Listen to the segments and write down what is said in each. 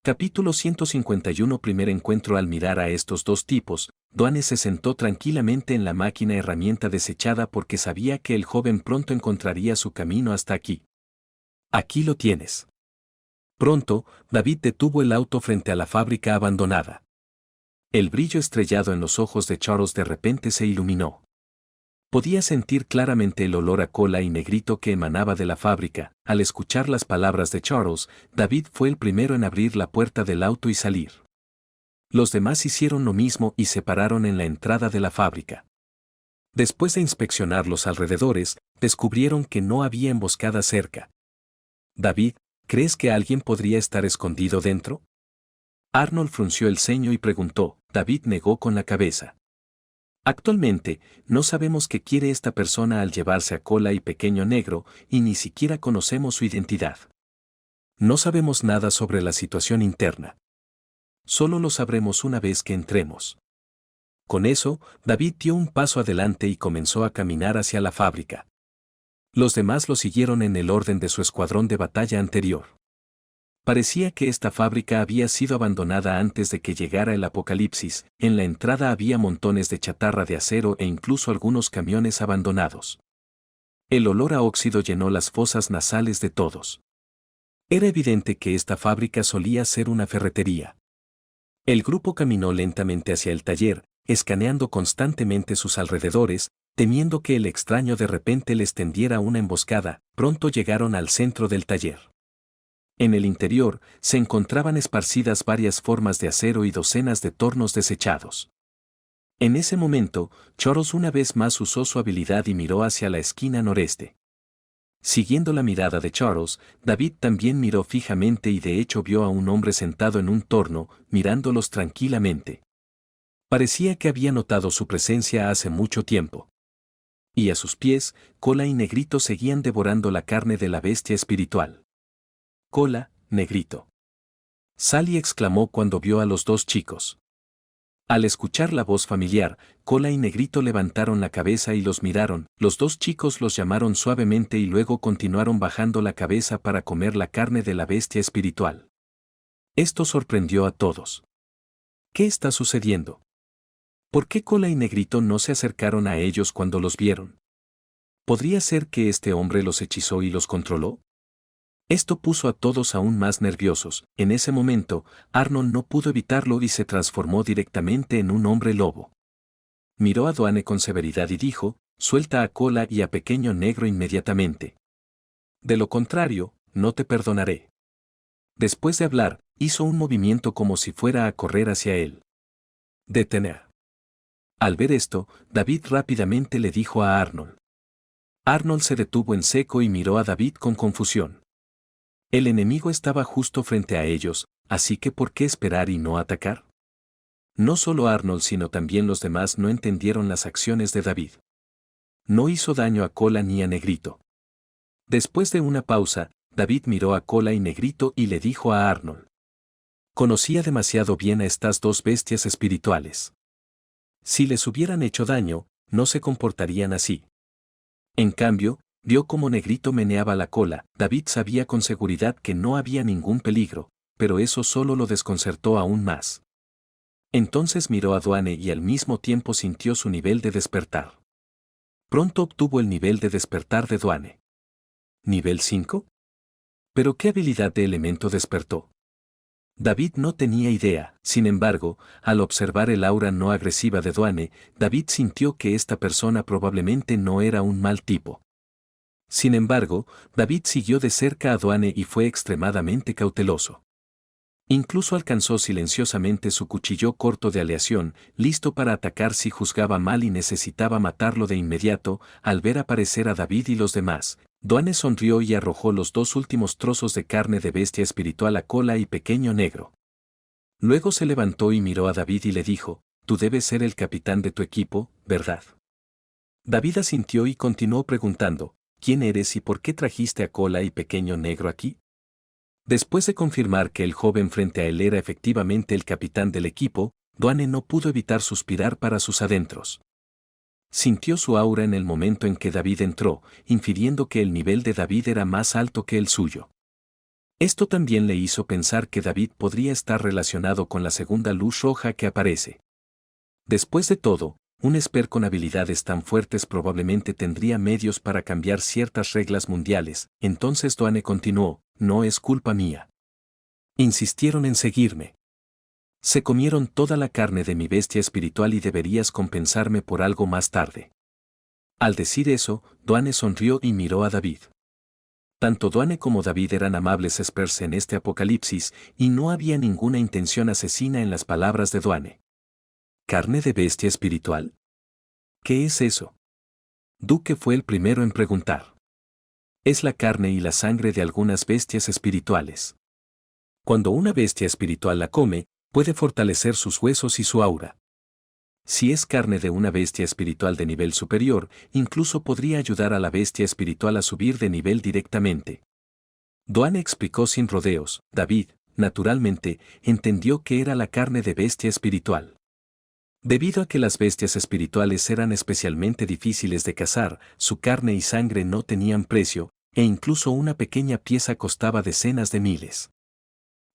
Capítulo 151. Primer encuentro. Al mirar a estos dos tipos, Dwayne se sentó tranquilamente en la máquina herramienta desechada porque sabía que el joven pronto encontraría su camino hasta aquí. Aquí lo tienes. Pronto, David detuvo el auto frente a la fábrica abandonada. El brillo estrellado en los ojos de Charles de repente se iluminó. Podía sentir claramente el olor a cola y negrito que emanaba de la fábrica. Al escuchar las palabras de Charles, David fue el primero en abrir la puerta del auto y salir. Los demás hicieron lo mismo y se pararon en la entrada de la fábrica. Después de inspeccionar los alrededores, descubrieron que no había emboscada cerca. David, ¿crees que alguien podría estar escondido dentro? Arnold frunció el ceño y preguntó. David negó con la cabeza. Actualmente, no sabemos qué quiere esta persona al llevarse a Cola y Pequeño Negro, y ni siquiera conocemos su identidad. No sabemos nada sobre la situación interna. Solo lo sabremos una vez que entremos. Con eso, David dio un paso adelante y comenzó a caminar hacia la fábrica. Los demás lo siguieron en el orden de su escuadrón de batalla anterior. Parecía que esta fábrica había sido abandonada antes de que llegara el apocalipsis. En la entrada había montones de chatarra de acero e incluso algunos camiones abandonados. El olor a óxido llenó las fosas nasales de todos. Era evidente que esta fábrica solía ser una ferretería. El grupo caminó lentamente hacia el taller, escaneando constantemente sus alrededores, temiendo que el extraño de repente les tendiera una emboscada. Pronto llegaron al centro del taller. En el interior, se encontraban esparcidas varias formas de acero y docenas de tornos desechados. En ese momento, Charles una vez más usó su habilidad y miró hacia la esquina noreste. Siguiendo la mirada de Charles, David también miró fijamente y de hecho vio a un hombre sentado en un torno, mirándolos tranquilamente. Parecía que había notado su presencia hace mucho tiempo. Y a sus pies, Cola y Negrito seguían devorando la carne de la bestia espiritual. Cola, Negrito. Sally exclamó cuando vio a los dos chicos. Al escuchar la voz familiar, Cola y Negrito levantaron la cabeza y los miraron. Los dos chicos los llamaron suavemente y luego continuaron bajando la cabeza para comer la carne de la bestia espiritual. Esto sorprendió a todos. ¿Qué está sucediendo? ¿Por qué Cola y Negrito no se acercaron a ellos cuando los vieron? ¿Podría ser que este hombre los hechizó y los controló? Esto puso a todos aún más nerviosos. En ese momento, Arnold no pudo evitarlo y se transformó directamente en un hombre lobo. Miró a Dwayne con severidad y dijo, suelta a Cola y a Pequeño Negro inmediatamente. De lo contrario, no te perdonaré. Después de hablar, hizo un movimiento como si fuera a correr hacia él. Detener. Al ver esto, David rápidamente le dijo a Arnold. Arnold se detuvo en seco y miró a David con confusión. El enemigo estaba justo frente a ellos, así que ¿por qué esperar y no atacar? No solo Arnold sino también los demás no entendieron las acciones de David. No hizo daño a Cola ni a Negrito. Después de una pausa, David miró a Cola y Negrito y le dijo a Arnold. Conocía demasiado bien a estas dos bestias espirituales. Si les hubieran hecho daño, no se comportarían así. En cambio, vio cómo Negrito meneaba la cola. David sabía con seguridad que no había ningún peligro, pero eso solo lo desconcertó aún más. Entonces miró a Dwayne y al mismo tiempo sintió su nivel de despertar. Pronto obtuvo el nivel de despertar de Dwayne. ¿Nivel 5? ¿Pero qué habilidad de elemento despertó? David no tenía idea. Sin embargo, al observar el aura no agresiva de Dwayne, David sintió que esta persona probablemente no era un mal tipo. Sin embargo, David siguió de cerca a Dwayne y fue extremadamente cauteloso. Incluso alcanzó silenciosamente su cuchillo corto de aleación, listo para atacar si juzgaba mal y necesitaba matarlo de inmediato. Al ver aparecer a David y los demás, Dwayne sonrió y arrojó los dos últimos trozos de carne de bestia espiritual a Cola y Pequeño Negro. Luego se levantó y miró a David y le dijo, tú debes ser el capitán de tu equipo, ¿verdad? David asintió y continuó preguntando, ¿quién eres y por qué trajiste a Cola y Pequeño Negro aquí? Después de confirmar que el joven frente a él era efectivamente el capitán del equipo, Dwayne no pudo evitar suspirar para sus adentros. Sintió su aura en el momento en que David entró, infiriendo que el nivel de David era más alto que el suyo. Esto también le hizo pensar que David podría estar relacionado con la segunda luz roja que aparece. Después de todo, un Esper con habilidades tan fuertes probablemente tendría medios para cambiar ciertas reglas mundiales. Entonces Dwayne continuó, no es culpa mía. Insistieron en seguirme. Se comieron toda la carne de mi bestia espiritual y deberías compensarme por algo más tarde. Al decir eso, Dwayne sonrió y miró a David. Tanto Dwayne como David eran amables Espers en este apocalipsis, y no había ninguna intención asesina en las palabras de Dwayne. ¿Carne de bestia espiritual? ¿Qué es eso? Duque fue el primero en preguntar. Es la carne y la sangre de algunas bestias espirituales. Cuando una bestia espiritual la come, puede fortalecer sus huesos y su aura. Si es carne de una bestia espiritual de nivel superior, incluso podría ayudar a la bestia espiritual a subir de nivel directamente. Dwayne explicó sin rodeos. David, naturalmente, entendió que era la carne de bestia espiritual. Debido a que las bestias espirituales eran especialmente difíciles de cazar, su carne y sangre no tenían precio, e incluso una pequeña pieza costaba decenas de miles.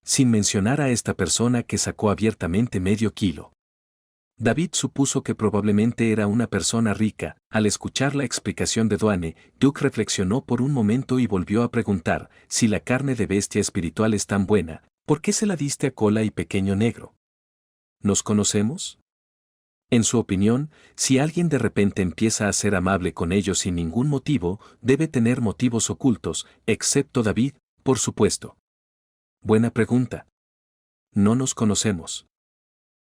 Sin mencionar a esta persona que sacó abiertamente medio kilo. David supuso que probablemente era una persona rica. Al escuchar la explicación de Dwayne, Duke reflexionó por un momento y volvió a preguntar, si la carne de bestia espiritual es tan buena, ¿por qué se la diste a Cola y Pequeño Negro? ¿Nos conocemos? En su opinión, si alguien de repente empieza a ser amable con ellos sin ningún motivo, debe tener motivos ocultos, excepto David, por supuesto. Buena pregunta. No nos conocemos.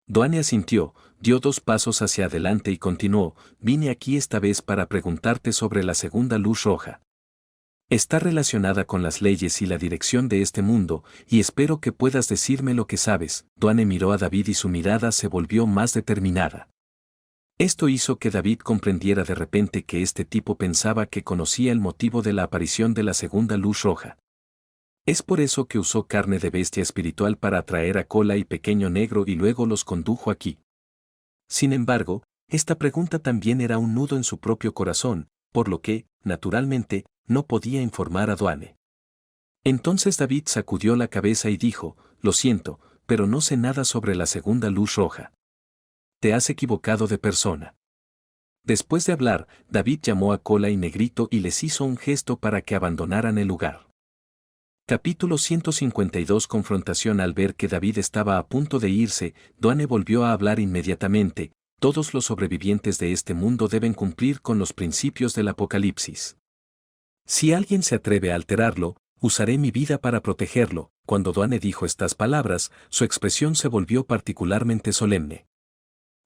Dwayne asintió, dio 2 pasos hacia adelante y continuó, vine aquí esta vez para preguntarte sobre la segunda luz roja. Está relacionada con las leyes y la dirección de este mundo, y espero que puedas decirme lo que sabes. Dwayne miró a David y su mirada se volvió más determinada. Esto hizo que David comprendiera de repente que este tipo pensaba que conocía el motivo de la aparición de la segunda luz roja. Es por eso que usó carne de bestia espiritual para atraer a Cola y Pequeño Negro y luego los condujo aquí. Sin embargo, esta pregunta también era un nudo en su propio corazón, por lo que, naturalmente, no podía informar a Dwayne. Entonces David sacudió la cabeza y dijo, lo siento, pero no sé nada sobre la segunda luz roja. Te has equivocado de persona. Después de hablar, David llamó a Cola y Negrito y les hizo un gesto para que abandonaran el lugar. Capítulo 152 Confrontación. Al ver que David estaba a punto de irse, Dwayne volvió a hablar inmediatamente. Todos los sobrevivientes de este mundo deben cumplir con los principios del apocalipsis. Si alguien se atreve a alterarlo, usaré mi vida para protegerlo. Cuando Dwayne dijo estas palabras, su expresión se volvió particularmente solemne.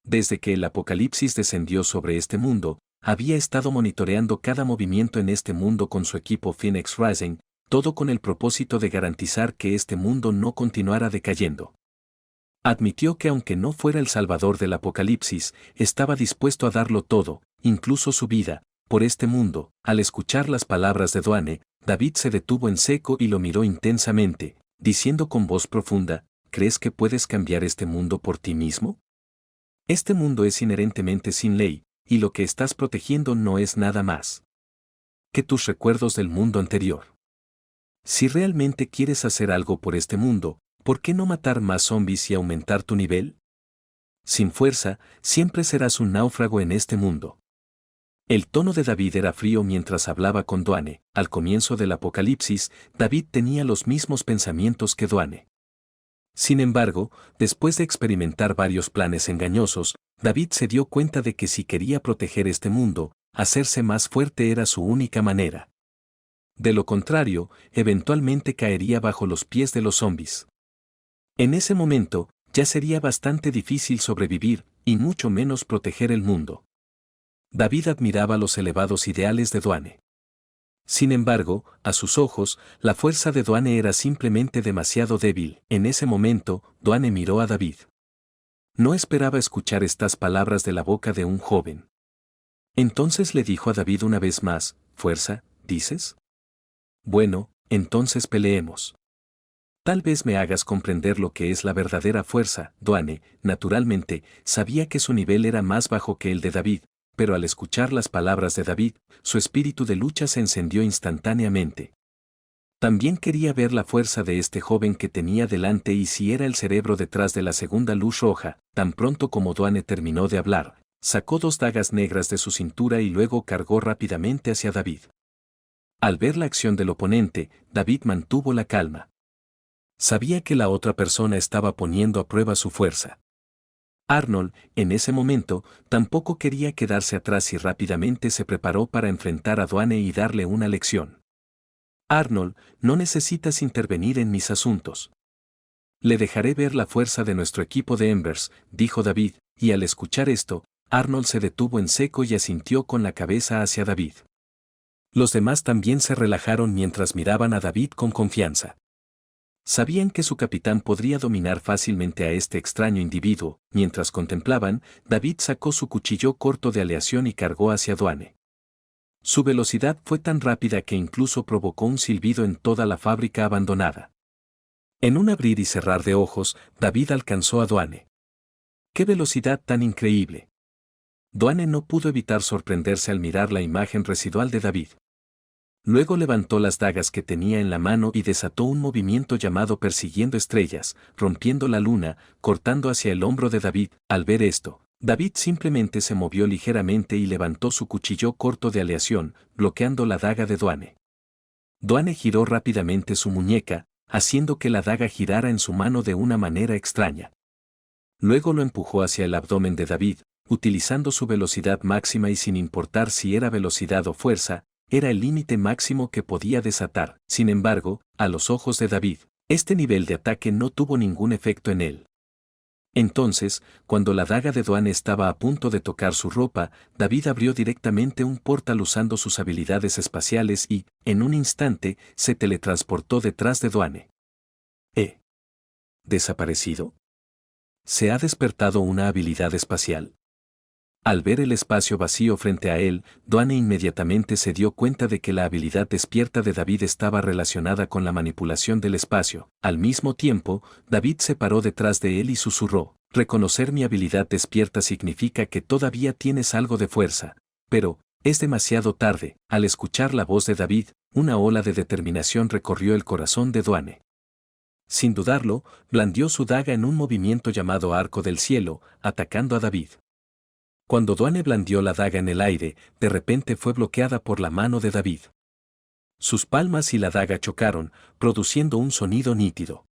Desde que el apocalipsis descendió sobre este mundo, había estado monitoreando cada movimiento en este mundo con su equipo Phoenix Rising, todo con el propósito de garantizar que este mundo no continuara decayendo. Admitió que aunque no fuera el salvador del apocalipsis, estaba dispuesto a darlo todo, incluso su vida, por este mundo. Al escuchar las palabras de Dwayne, David se detuvo en seco y lo miró intensamente, diciendo con voz profunda, ¿crees que puedes cambiar este mundo por ti mismo? Este mundo es inherentemente sin ley, y lo que estás protegiendo no es nada más que tus recuerdos del mundo anterior. Si realmente quieres hacer algo por este mundo, ¿por qué no matar más zombies y aumentar tu nivel? Sin fuerza, siempre serás un náufrago en este mundo. El tono de David era frío mientras hablaba con Dwayne. Al comienzo del apocalipsis, David tenía los mismos pensamientos que Dwayne. Sin embargo, después de experimentar varios planes engañosos, David se dio cuenta de que si quería proteger este mundo, hacerse más fuerte era su única manera. De lo contrario, eventualmente caería bajo los pies de los zombies. En ese momento, ya sería bastante difícil sobrevivir, y mucho menos proteger el mundo. David admiraba los elevados ideales de Dwayne. Sin embargo, a sus ojos, la fuerza de Dwayne era simplemente demasiado débil. En ese momento, Dwayne miró a David. No esperaba escuchar estas palabras de la boca de un joven. Entonces le dijo a David una vez más, ¿fuerza, dices? Bueno, entonces peleemos. Tal vez me hagas comprender lo que es la verdadera fuerza. Dwayne, naturalmente, sabía que su nivel era más bajo que el de David, pero al escuchar las palabras de David, su espíritu de lucha se encendió instantáneamente. También quería ver la fuerza de este joven que tenía delante y si era el cerebro detrás de la segunda luz roja. Tan pronto como Dwayne terminó de hablar, sacó 2 dagas negras de su cintura y luego cargó rápidamente hacia David. Al ver la acción del oponente, David mantuvo la calma. Sabía que la otra persona estaba poniendo a prueba su fuerza. Arnold, en ese momento, tampoco quería quedarse atrás y rápidamente se preparó para enfrentar a Dwayne y darle una lección. Arnold, no necesitas intervenir en mis asuntos. Le dejaré ver la fuerza de nuestro equipo de Embers, dijo David, y al escuchar esto, Arnold se detuvo en seco y asintió con la cabeza hacia David. Los demás también se relajaron mientras miraban a David con confianza. Sabían que su capitán podría dominar fácilmente a este extraño individuo. Mientras contemplaban, David sacó su cuchillo corto de aleación y cargó hacia Dwayne. Su velocidad fue tan rápida que incluso provocó un silbido en toda la fábrica abandonada. En un abrir y cerrar de ojos, David alcanzó a Dwayne. ¡Qué velocidad tan increíble! Dwayne no pudo evitar sorprenderse al mirar la imagen residual de David. Luego levantó las dagas que tenía en la mano y desató un movimiento llamado persiguiendo estrellas, rompiendo la luna, cortando hacia el hombro de David. Al ver esto, David simplemente se movió ligeramente y levantó su cuchillo corto de aleación, bloqueando la daga de Dwayne. Dwayne giró rápidamente su muñeca, haciendo que la daga girara en su mano de una manera extraña. Luego lo empujó hacia el abdomen de David, utilizando su velocidad máxima y sin importar si era velocidad o fuerza, era el límite máximo que podía desatar. Sin embargo, a los ojos de David, este nivel de ataque no tuvo ningún efecto en él. Entonces, cuando la daga de Dwayne estaba a punto de tocar su ropa, David abrió directamente un portal usando sus habilidades espaciales y, en un instante, se teletransportó detrás de Dwayne. ¿Desaparecido? ¿Se ha despertado una habilidad espacial? Al ver el espacio vacío frente a él, Dwayne inmediatamente se dio cuenta de que la habilidad despierta de David estaba relacionada con la manipulación del espacio. Al mismo tiempo, David se paró detrás de él y susurró: reconocer mi habilidad despierta significa que todavía tienes algo de fuerza. Pero, es demasiado tarde. Al escuchar la voz de David, una ola de determinación recorrió el corazón de Dwayne. Sin dudarlo, blandió su daga en un movimiento llamado Arco del Cielo, atacando a David. Cuando Dwayne blandió la daga en el aire, de repente fue bloqueada por la mano de David. Sus palmas y la daga chocaron, produciendo un sonido nítido.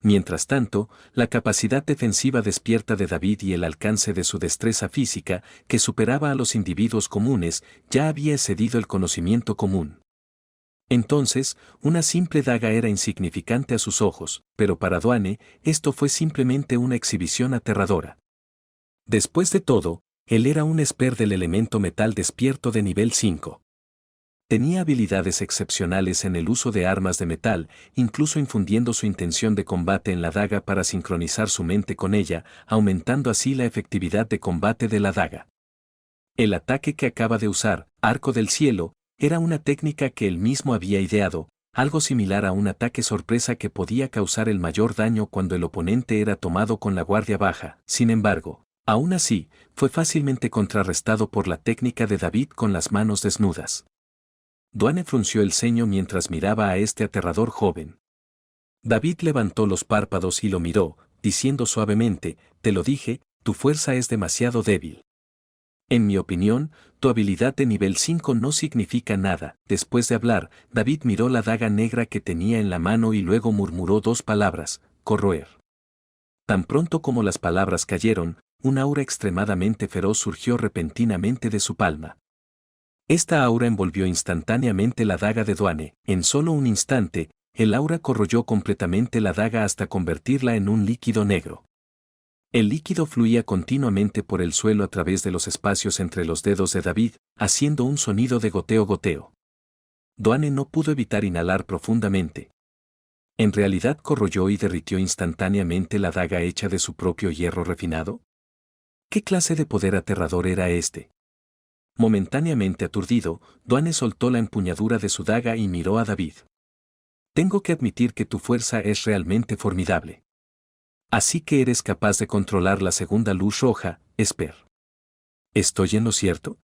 Mientras tanto, la capacidad defensiva despierta de David y el alcance de su destreza física, que superaba a los individuos comunes, ya había excedido el conocimiento común. Entonces, una simple daga era insignificante a sus ojos, pero para Dwayne, esto fue simplemente una exhibición aterradora. Después de todo, él era un expert del elemento metal despierto de nivel 5. Tenía habilidades excepcionales en el uso de armas de metal, incluso infundiendo su intención de combate en la daga para sincronizar su mente con ella, aumentando así la efectividad de combate de la daga. El ataque que acaba de usar, Arco del Cielo, era una técnica que él mismo había ideado, algo similar a un ataque sorpresa que podía causar el mayor daño cuando el oponente era tomado con la guardia baja. Sin embargo, aún así, fue fácilmente contrarrestado por la técnica de David con las manos desnudas. Dwayne frunció el ceño mientras miraba a este aterrador joven. David levantó los párpados y lo miró, diciendo suavemente: te lo dije, tu fuerza es demasiado débil. En mi opinión, tu habilidad de nivel 5 no significa nada. Después de hablar, David miró la daga negra que tenía en la mano y luego murmuró 2 palabras: corroer. Tan pronto como las palabras cayeron, un aura extremadamente feroz surgió repentinamente de su palma. Esta aura envolvió instantáneamente la daga de Dwayne. En solo un instante, el aura corroyó completamente la daga hasta convertirla en un líquido negro. El líquido fluía continuamente por el suelo a través de los espacios entre los dedos de David, haciendo un sonido de goteo-goteo. Dwayne no pudo evitar inhalar profundamente. ¿En realidad corroyó y derritió instantáneamente la daga hecha de su propio hierro refinado? ¿Qué clase de poder aterrador era este? Momentáneamente aturdido, Dwayne soltó la empuñadura de su daga y miró a David. Tengo que admitir que tu fuerza es realmente formidable. Así que eres capaz de controlar la segunda luz roja, Esper. ¿Estoy en lo cierto?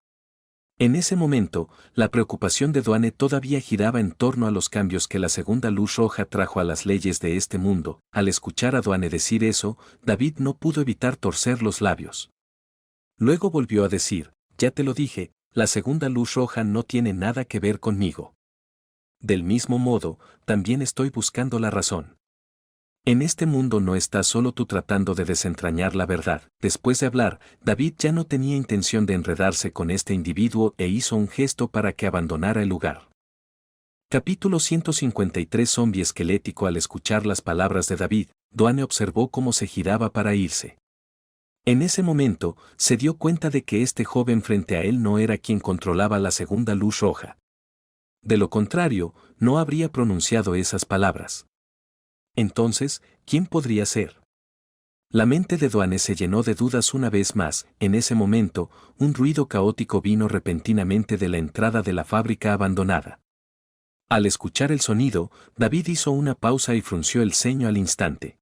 En ese momento, la preocupación de Dwayne todavía giraba en torno a los cambios que la segunda luz roja trajo a las leyes de este mundo. Al escuchar a Dwayne decir eso, David no pudo evitar torcer los labios. Luego volvió a decir, ya te lo dije, la segunda luz roja no tiene nada que ver conmigo. Del mismo modo, también estoy buscando la razón. En este mundo no estás solo tú tratando de desentrañar la verdad. Después de hablar, David ya no tenía intención de enredarse con este individuo e hizo un gesto para que abandonara el lugar. Capítulo 153. Zombie esquelético. Al escuchar las palabras de David, Dwayne observó cómo se giraba para irse. En ese momento, se dio cuenta de que este joven frente a él no era quien controlaba la segunda luz roja. De lo contrario, no habría pronunciado esas palabras. Entonces, ¿quién podría ser? La mente de Dwayne se llenó de dudas una vez más. En ese momento, un ruido caótico vino repentinamente de la entrada de la fábrica abandonada. Al escuchar el sonido, David hizo una pausa y frunció el ceño al instante.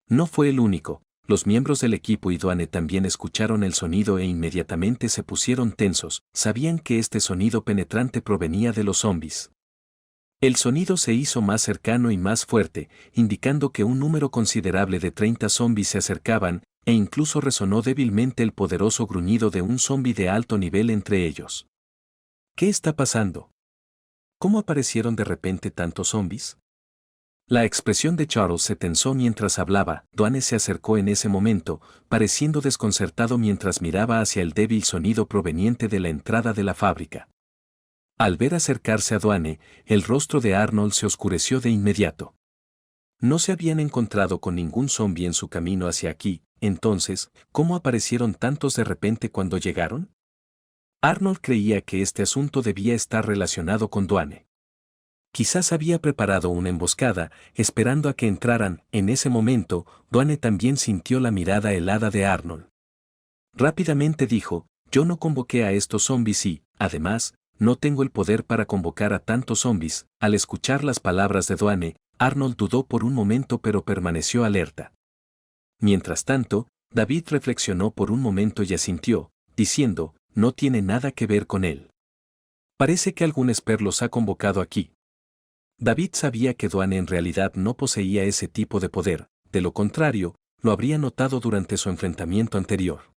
No fue el único. Los miembros del equipo y Dwayne también escucharon el sonido e inmediatamente se pusieron tensos. Sabían que este sonido penetrante provenía de los zombies. El sonido se hizo más cercano y más fuerte, indicando que un número considerable de 30 zombies se acercaban, e incluso resonó débilmente el poderoso gruñido de un zombi de alto nivel entre ellos. ¿Qué está pasando? ¿Cómo aparecieron de repente tantos zombies? La expresión de Charles se tensó mientras hablaba. Dwayne se acercó en ese momento, pareciendo desconcertado mientras miraba hacia el débil sonido proveniente de la entrada de la fábrica. Al ver acercarse a Dwayne, el rostro de Arnold se oscureció de inmediato. No se habían encontrado con ningún zombi en su camino hacia aquí, entonces, ¿cómo aparecieron tantos de repente cuando llegaron? Arnold creía que este asunto debía estar relacionado con Dwayne. Quizás había preparado una emboscada, esperando a que entraran. En ese momento, Dwayne también sintió la mirada helada de Arnold. Rápidamente dijo, yo no convoqué a estos zombies y, además, no tengo el poder para convocar a tantos zombies. Al escuchar las palabras de Dwayne, Arnold dudó por un momento pero permaneció alerta. Mientras tanto, David reflexionó por un momento y asintió, diciendo, no tiene nada que ver con él. Parece que algún esper los ha convocado aquí. David sabía que Dwayne en realidad no poseía ese tipo de poder, de lo contrario, lo habría notado durante su enfrentamiento anterior.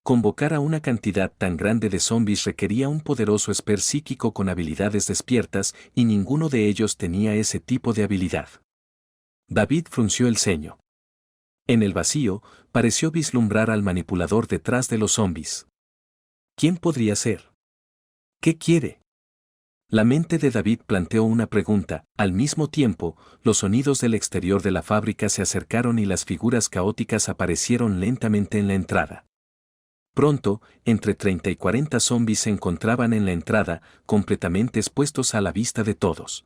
Convocar a una cantidad tan grande de zombies requería un poderoso esper psíquico con habilidades despiertas y ninguno de ellos tenía ese tipo de habilidad. David frunció el ceño. En el vacío, pareció vislumbrar al manipulador detrás de los zombies. ¿Quién podría ser? ¿Qué quiere? La mente de David planteó una pregunta. Al mismo tiempo, los sonidos del exterior de la fábrica se acercaron y las figuras caóticas aparecieron lentamente en la entrada. Pronto, entre 30 y 40 zombies se encontraban en la entrada, completamente expuestos a la vista de todos.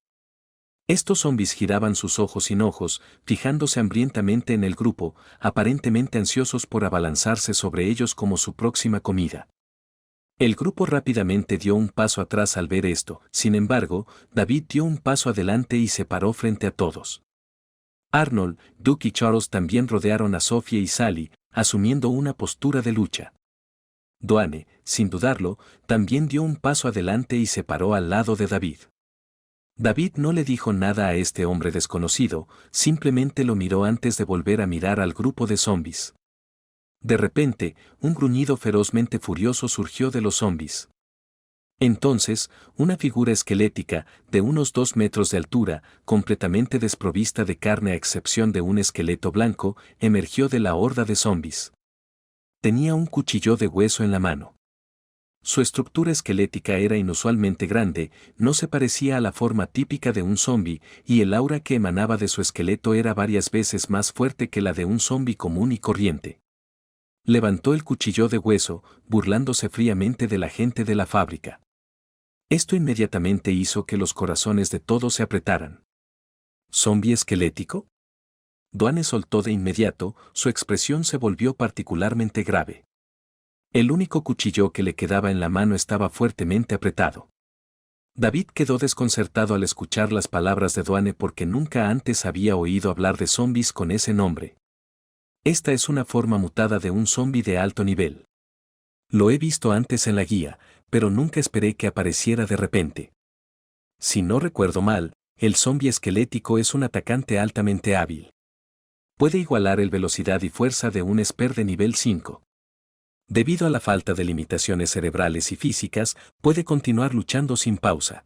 Estos zombies giraban sus ojos sin ojos, fijándose hambrientamente en el grupo, aparentemente ansiosos por abalanzarse sobre ellos como su próxima comida. El grupo rápidamente dio un paso atrás al ver esto. Sin embargo, David dio un paso adelante y se paró frente a todos. Arnold, Duke y Charles también rodearon a Sophie y Sally, asumiendo una postura de lucha. Dwayne, sin dudarlo, también dio un paso adelante y se paró al lado de David. David no le dijo nada a este hombre desconocido, simplemente lo miró antes de volver a mirar al grupo de zombies. De repente, un gruñido ferozmente furioso surgió de los zombies. Entonces, una figura esquelética, de unos 2 metros de altura, completamente desprovista de carne a excepción de un esqueleto blanco, emergió de la horda de zombies. Tenía un cuchillo de hueso en la mano. Su estructura esquelética era inusualmente grande, no se parecía a la forma típica de un zombi, y el aura que emanaba de su esqueleto era varias veces más fuerte que la de un zombi común y corriente. Levantó el cuchillo de hueso, burlándose fríamente de la gente de la fábrica. Esto inmediatamente hizo que los corazones de todos se apretaran. ¿Zombi esquelético? Dwayne soltó de inmediato, su expresión se volvió particularmente grave. El único cuchillo que le quedaba en la mano estaba fuertemente apretado. David quedó desconcertado al escuchar las palabras de Dwayne porque nunca antes había oído hablar de zombies con ese nombre. Esta es una forma mutada de un zombi de alto nivel. Lo he visto antes en la guía, pero nunca esperé que apareciera de repente. Si no recuerdo mal, el zombi esquelético es un atacante altamente hábil. Puede igualar el velocidad y fuerza de un esper de nivel 5. Debido a la falta de limitaciones cerebrales y físicas, puede continuar luchando sin pausa.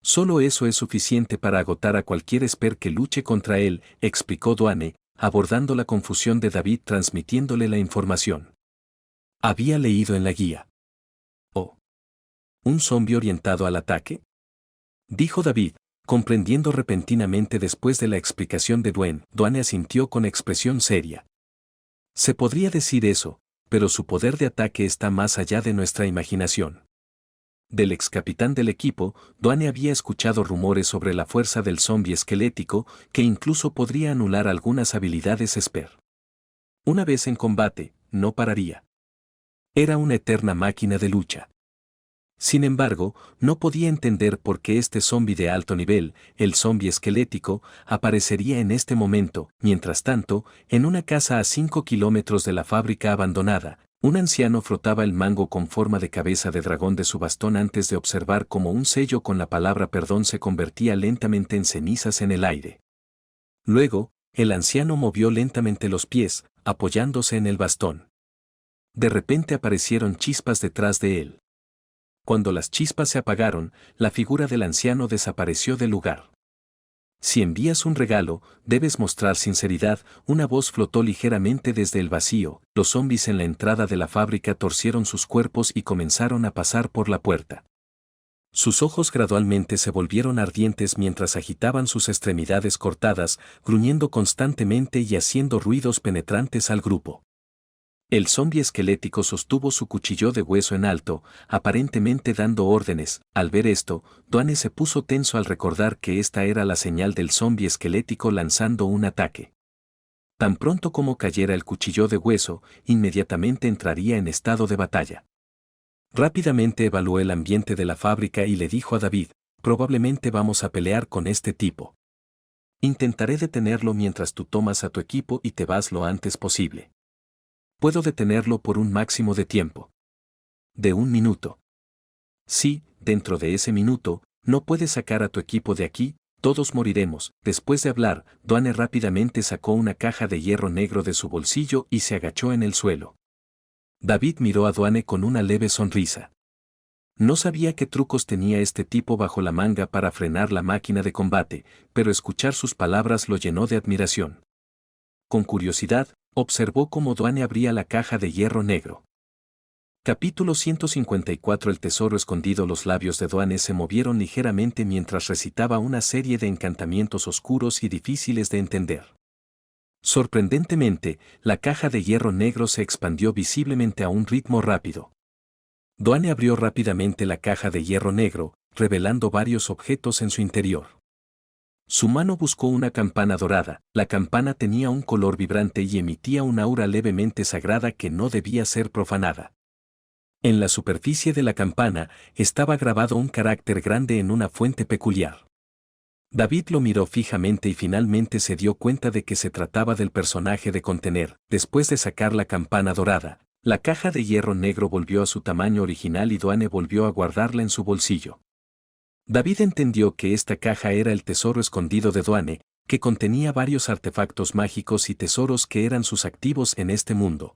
Solo eso es suficiente para agotar a cualquier esper que luche contra él, explicó Dwayne, abordando la confusión de David transmitiéndole la información. Había leído en la guía. Oh. ¿Un zombi orientado al ataque? Dijo David, comprendiendo repentinamente después de la explicación de Dwayne. Dwayne asintió con expresión seria. Se podría decir eso, pero su poder de ataque está más allá de nuestra imaginación. Del ex capitán del equipo, Dwayne había escuchado rumores sobre la fuerza del zombi esquelético que incluso podría anular algunas habilidades esper. Una vez en combate, no pararía. Era una eterna máquina de lucha. Sin embargo, no podía entender por qué este zombi de alto nivel, el zombi esquelético, aparecería en este momento. Mientras tanto, en una casa a 5 kilómetros de la fábrica abandonada, un anciano frotaba el mango con forma de cabeza de dragón de su bastón antes de observar cómo un sello con la palabra perdón se convertía lentamente en cenizas en el aire. Luego, el anciano movió lentamente los pies, apoyándose en el bastón. De repente aparecieron chispas detrás de él. Cuando las chispas se apagaron, la figura del anciano desapareció del lugar. Si envías un regalo, debes mostrar sinceridad. Una voz flotó ligeramente desde el vacío. Los zombis en la entrada de la fábrica torcieron sus cuerpos y comenzaron a pasar por la puerta. Sus ojos gradualmente se volvieron ardientes mientras agitaban sus extremidades cortadas, gruñendo constantemente y haciendo ruidos penetrantes al grupo. El zombi esquelético sostuvo su cuchillo de hueso en alto, aparentemente dando órdenes. Al ver esto, Dwayne se puso tenso al recordar que esta era la señal del zombi esquelético lanzando un ataque. Tan pronto como cayera el cuchillo de hueso, inmediatamente entraría en estado de batalla. Rápidamente evaluó el ambiente de la fábrica y le dijo a David, probablemente vamos a pelear con este tipo. Intentaré detenerlo mientras tú tomas a tu equipo y te vas lo antes posible. Puedo detenerlo por un máximo de tiempo. De 1 minuto. Sí, dentro de ese minuto, no puedes sacar a tu equipo de aquí, todos moriremos. Después de hablar, Dwayne rápidamente sacó una caja de hierro negro de su bolsillo y se agachó en el suelo. David miró a Dwayne con una leve sonrisa. No sabía qué trucos tenía este tipo bajo la manga para frenar la máquina de combate, pero escuchar sus palabras lo llenó de admiración. Con curiosidad, observó cómo Dwayne abría la caja de hierro negro. Capítulo 154. El tesoro escondido. Los labios de Dwayne se movieron ligeramente mientras recitaba una serie de encantamientos oscuros y difíciles de entender. Sorprendentemente, la caja de hierro negro se expandió visiblemente a un ritmo rápido. Dwayne abrió rápidamente la caja de hierro negro, revelando varios objetos en su interior. Su mano buscó una campana dorada. La campana tenía un color vibrante y emitía una aura levemente sagrada que no debía ser profanada. En la superficie de la campana estaba grabado un carácter grande en una fuente peculiar. David lo miró fijamente y finalmente se dio cuenta de que se trataba del personaje de contener. Después de sacar la campana dorada, la caja de hierro negro volvió a su tamaño original y Dwayne volvió a guardarla en su bolsillo. David entendió que esta caja era el tesoro escondido de Dwayne, que contenía varios artefactos mágicos y tesoros que eran sus activos en este mundo.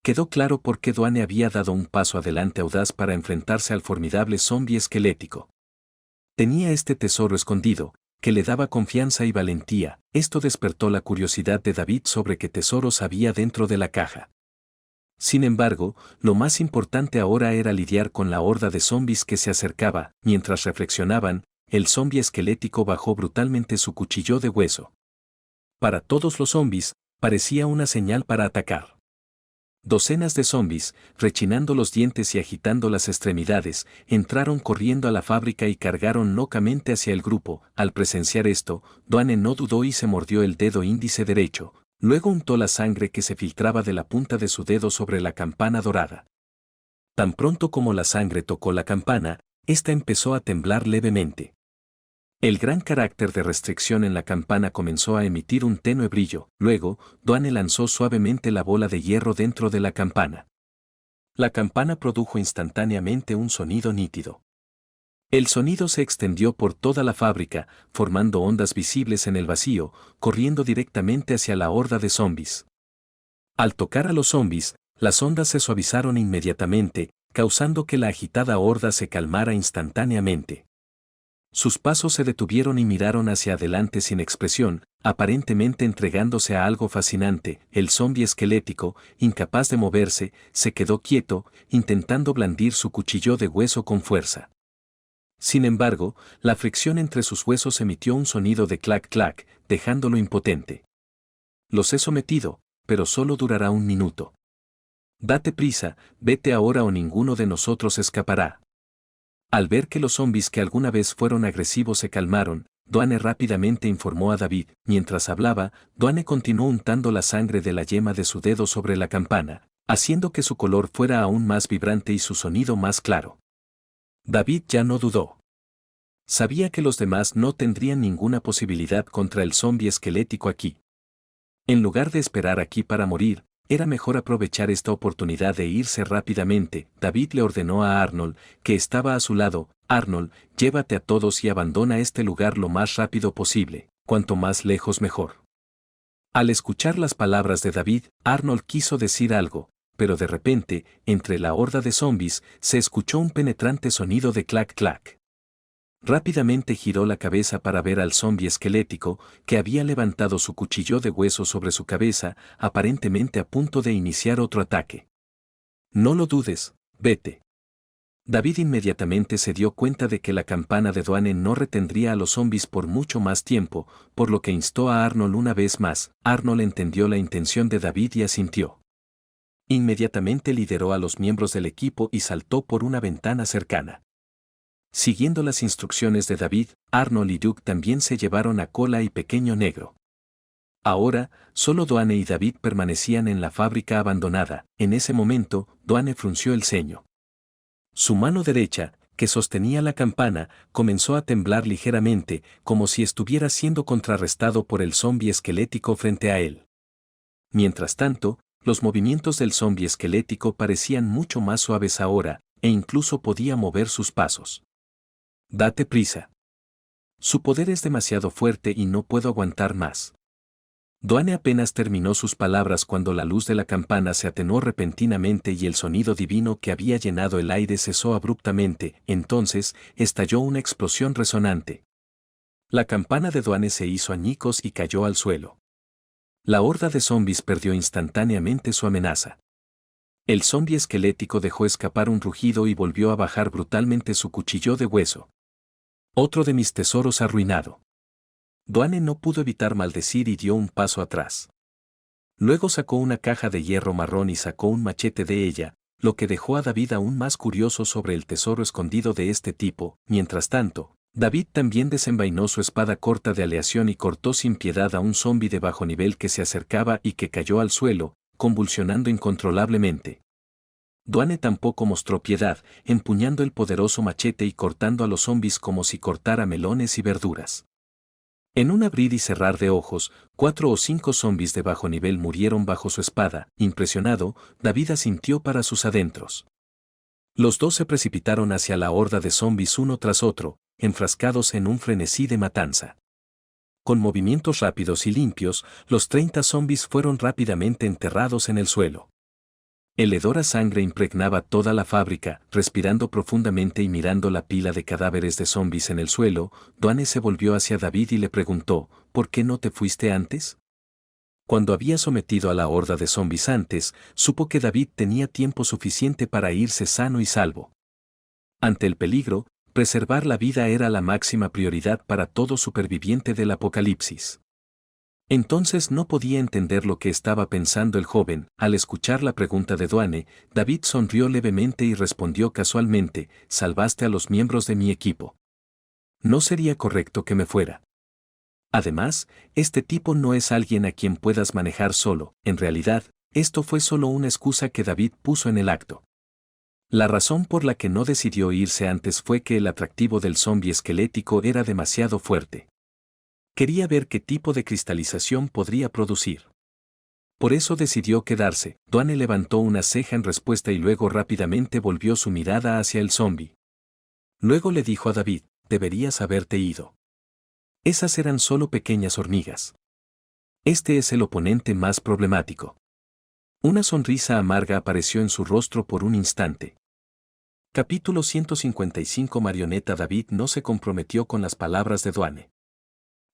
Quedó claro por qué Dwayne había dado un paso adelante audaz para enfrentarse al formidable zombi esquelético. Tenía este tesoro escondido, que le daba confianza y valentía. Esto despertó la curiosidad de David sobre qué tesoros había dentro de la caja. Sin embargo, lo más importante ahora era lidiar con la horda de zombis que se acercaba. Mientras reflexionaban, el zombi esquelético bajó brutalmente su cuchillo de hueso. Para todos los zombis, parecía una señal para atacar. Docenas de zombis, rechinando los dientes y agitando las extremidades, entraron corriendo a la fábrica y cargaron locamente hacia el grupo. Al presenciar esto, Dwayne no dudó y se mordió el dedo índice derecho. Luego untó la sangre que se filtraba de la punta de su dedo sobre la campana dorada. Tan pronto como la sangre tocó la campana, ésta empezó a temblar levemente. El gran carácter de restricción en la campana comenzó a emitir un tenue brillo. Luego, Dwayne lanzó suavemente la bola de hierro dentro de la campana. La campana produjo instantáneamente un sonido nítido. El sonido se extendió por toda la fábrica, formando ondas visibles en el vacío, corriendo directamente hacia la horda de zombis. Al tocar a los zombis, las ondas se suavizaron inmediatamente, causando que la agitada horda se calmara instantáneamente. Sus pasos se detuvieron y miraron hacia adelante sin expresión, aparentemente entregándose a algo fascinante. El zombi esquelético, incapaz de moverse, se quedó quieto, intentando blandir su cuchillo de hueso con fuerza. Sin embargo, la fricción entre sus huesos emitió un sonido de clac-clac, dejándolo impotente. Los he sometido, pero solo durará un minuto. Date prisa, vete ahora o ninguno de nosotros escapará. Al ver que los zombis que alguna vez fueron agresivos se calmaron, Dwayne rápidamente informó a David. Mientras hablaba, Dwayne continuó untando la sangre de la yema de su dedo sobre la campana, haciendo que su color fuera aún más vibrante y su sonido más claro. David ya no dudó. Sabía que los demás no tendrían ninguna posibilidad contra el zombi esquelético aquí. En lugar de esperar aquí para morir, era mejor aprovechar esta oportunidad de irse rápidamente. David le ordenó a Arnold, que estaba a su lado: Arnold, llévate a todos y abandona este lugar lo más rápido posible, cuanto más lejos mejor. Al escuchar las palabras de David, Arnold quiso decir algo, pero de repente, entre la horda de zombis, se escuchó un penetrante sonido de clac-clac. Rápidamente giró la cabeza para ver al zombi esquelético, que había levantado su cuchillo de hueso sobre su cabeza, aparentemente a punto de iniciar otro ataque. No lo dudes, vete. David inmediatamente se dio cuenta de que la campana de Dwayne no retendría a los zombis por mucho más tiempo, por lo que instó a Arnold una vez más. Arnold entendió la intención de David y asintió. Inmediatamente lideró a los miembros del equipo y saltó por una ventana cercana. Siguiendo las instrucciones de David, Arnold y Duke también se llevaron a Cola y Pequeño Negro. Ahora, solo Dwayne y David permanecían en la fábrica abandonada. En ese momento, Dwayne frunció el ceño. Su mano derecha, que sostenía la campana, comenzó a temblar ligeramente, como si estuviera siendo contrarrestado por el zombi esquelético frente a él. Mientras tanto, los movimientos del zombi esquelético parecían mucho más suaves ahora, e incluso podía mover sus pasos. Date prisa. Su poder es demasiado fuerte y no puedo aguantar más. Dwayne apenas terminó sus palabras cuando la luz de la campana se atenuó repentinamente y el sonido divino que había llenado el aire cesó abruptamente. Entonces, estalló una explosión resonante. La campana de Dwayne se hizo añicos y cayó al suelo. La horda de zombis perdió instantáneamente su amenaza. El zombi esquelético dejó escapar un rugido y volvió a bajar brutalmente su cuchillo de hueso. Otro de mis tesoros arruinado. Dwayne no pudo evitar maldecir y dio un paso atrás. Luego sacó una caja de hierro marrón y sacó un machete de ella, lo que dejó a David aún más curioso sobre el tesoro escondido de este tipo. Mientras tanto, David también desenvainó su espada corta de aleación y cortó sin piedad a un zombi de bajo nivel que se acercaba y que cayó al suelo, convulsionando incontrolablemente. Dwayne tampoco mostró piedad, empuñando el poderoso machete y cortando a los zombis como si cortara melones y verduras. En un abrir y cerrar de ojos, 4 o 5 zombis de bajo nivel murieron bajo su espada. Impresionado, David asintió para sus adentros. Los dos se precipitaron hacia la horda de zombis uno tras otro, enfrascados en un frenesí de matanza. Con movimientos rápidos y limpios, los 30 zombis fueron rápidamente enterrados en el suelo. El hedor a sangre impregnaba toda la fábrica. Respirando profundamente y mirando la pila de cadáveres de zombis en el suelo, Dwayne se volvió hacia David y le preguntó: ¿por qué no te fuiste antes? Cuando había sometido a la horda de zombis antes, supo que David tenía tiempo suficiente para irse sano y salvo. Ante el peligro, preservar la vida era la máxima prioridad para todo superviviente del apocalipsis. Entonces no podía entender lo que estaba pensando el joven. Al escuchar la pregunta de Dwayne, David sonrió levemente y respondió casualmente: salvaste a los miembros de mi equipo. No sería correcto que me fuera. Además, este tipo no es alguien a quien puedas manejar solo. En realidad, esto fue solo una excusa que David puso en el acto. La razón por la que no decidió irse antes fue que el atractivo del zombi esquelético era demasiado fuerte. Quería ver qué tipo de cristalización podría producir. Por eso decidió quedarse. Duane levantó una ceja en respuesta y luego rápidamente volvió su mirada hacia el zombi. Luego le dijo a David, deberías haberte ido. Esas eran solo pequeñas hormigas. Este es el oponente más problemático. Una sonrisa amarga apareció en su rostro por un instante. Capítulo 155. Marioneta. David no se comprometió con las palabras de Duane.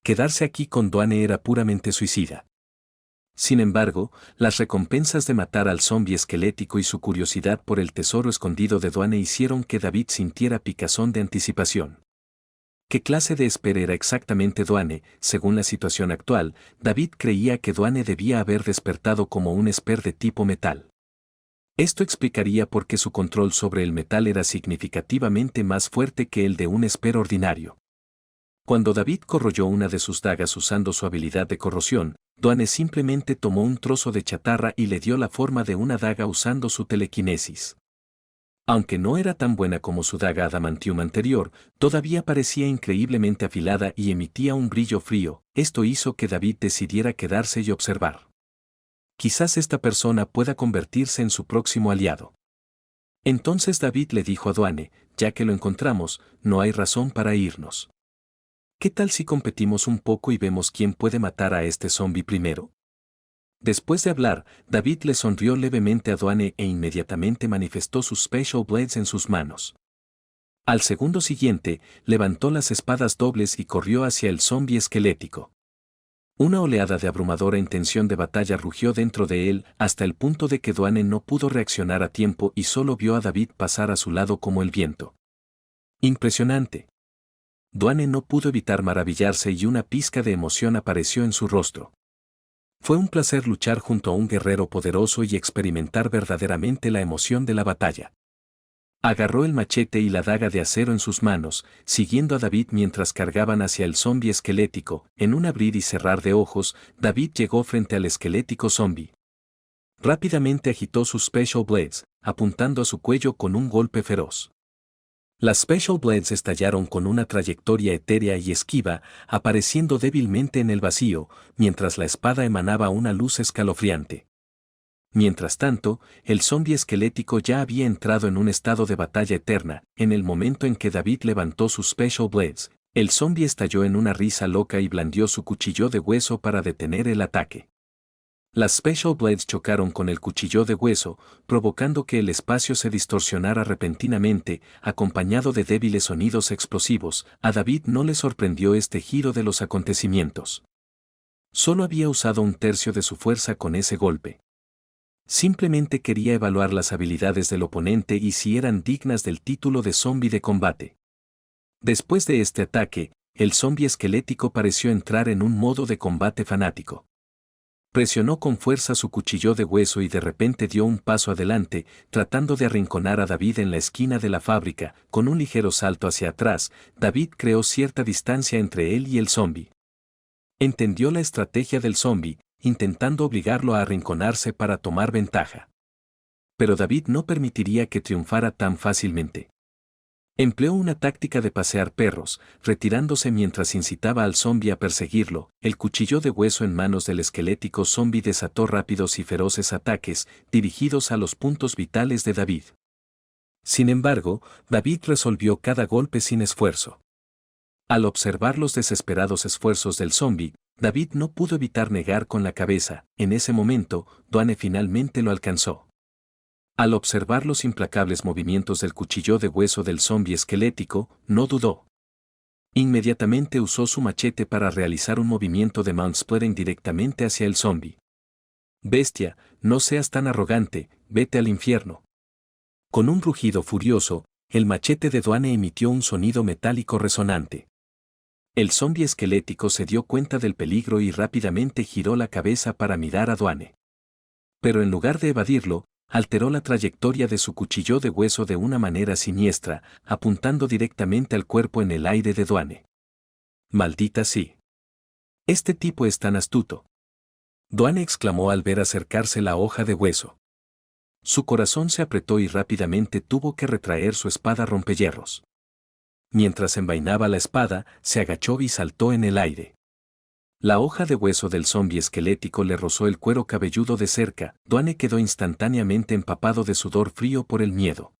Quedarse aquí con Duane era puramente suicida. Sin embargo, las recompensas de matar al zombi esquelético y su curiosidad por el tesoro escondido de Duane hicieron que David sintiera picazón de anticipación. ¿Qué clase de esper era exactamente Duane? Según la situación actual, David creía que Duane debía haber despertado como un esper de tipo metal. Esto explicaría por qué su control sobre el metal era significativamente más fuerte que el de un esper ordinario. Cuando David corroyó una de sus dagas usando su habilidad de corrosión, Duane simplemente tomó un trozo de chatarra y le dio la forma de una daga usando su telequinesis. Aunque no era tan buena como su daga adamantium anterior, todavía parecía increíblemente afilada y emitía un brillo frío. Esto hizo que David decidiera quedarse y observar. Quizás esta persona pueda convertirse en su próximo aliado. Entonces David le dijo a Duane, ya que lo encontramos, no hay razón para irnos. ¿Qué tal si competimos un poco y vemos quién puede matar a este zombi primero? Después de hablar, David le sonrió levemente a Duane e inmediatamente manifestó sus Special Blades en sus manos. Al segundo siguiente, levantó las espadas dobles y corrió hacia el zombi esquelético. Una oleada de abrumadora intención de batalla rugió dentro de él hasta el punto de que Duane no pudo reaccionar a tiempo y solo vio a David pasar a su lado como el viento. Impresionante. Duane no pudo evitar maravillarse y una pizca de emoción apareció en su rostro. Fue un placer luchar junto a un guerrero poderoso y experimentar verdaderamente la emoción de la batalla. Agarró el machete y la daga de acero en sus manos, siguiendo a David mientras cargaban hacia el zombi esquelético. En un abrir y cerrar de ojos, David llegó frente al esquelético zombi. Rápidamente agitó sus Special Blades, apuntando a su cuello con un golpe feroz. Las Special Blades estallaron con una trayectoria etérea y esquiva, apareciendo débilmente en el vacío, mientras la espada emanaba una luz escalofriante. Mientras tanto, el zombi esquelético ya había entrado en un estado de batalla eterna. En el momento en que David levantó sus Special Blades, el zombi estalló en una risa loca y blandió su cuchillo de hueso para detener el ataque. Las Special Blades chocaron con el cuchillo de hueso, provocando que el espacio se distorsionara repentinamente, acompañado de débiles sonidos explosivos. A David no le sorprendió este giro de los acontecimientos. Solo había usado un tercio de su fuerza con ese golpe. Simplemente quería evaluar las habilidades del oponente y si eran dignas del título de zombi de combate. Después de este ataque, el zombi esquelético pareció entrar en un modo de combate fanático. Presionó con fuerza su cuchillo de hueso y de repente dio un paso adelante, tratando de arrinconar a David en la esquina de la fábrica. Con un ligero salto hacia atrás, David creó cierta distancia entre él y el zombi. Entendió la estrategia del zombi, intentando obligarlo a arrinconarse para tomar ventaja. Pero David no permitiría que triunfara tan fácilmente. Empleó una táctica de pasear perros, retirándose mientras incitaba al zombi a perseguirlo. El cuchillo de hueso en manos del esquelético zombi desató rápidos y feroces ataques, dirigidos a los puntos vitales de David. Sin embargo, David resolvió cada golpe sin esfuerzo. Al observar los desesperados esfuerzos del zombi, David no pudo evitar negar con la cabeza. En ese momento, Duane finalmente lo alcanzó. Al observar los implacables movimientos del cuchillo de hueso del zombi esquelético, no dudó. Inmediatamente usó su machete para realizar un movimiento de Mount-Splitting directamente hacia el zombi. «Bestia, no seas tan arrogante, vete al infierno». Con un rugido furioso, el machete de Duane emitió un sonido metálico resonante. El zombi esquelético se dio cuenta del peligro y rápidamente giró la cabeza para mirar a Duane. Pero en lugar de evadirlo, alteró la trayectoria de su cuchillo de hueso de una manera siniestra, apuntando directamente al cuerpo en el aire de Duane. «Maldita sí. Este tipo es tan astuto», Duane exclamó al ver acercarse la hoja de hueso. Su corazón se apretó y rápidamente tuvo que retraer su espada rompehierros. Mientras envainaba la espada, se agachó y saltó en el aire. La hoja de hueso del zombi esquelético le rozó el cuero cabelludo de cerca. Dwayne quedó instantáneamente empapado de sudor frío por el miedo.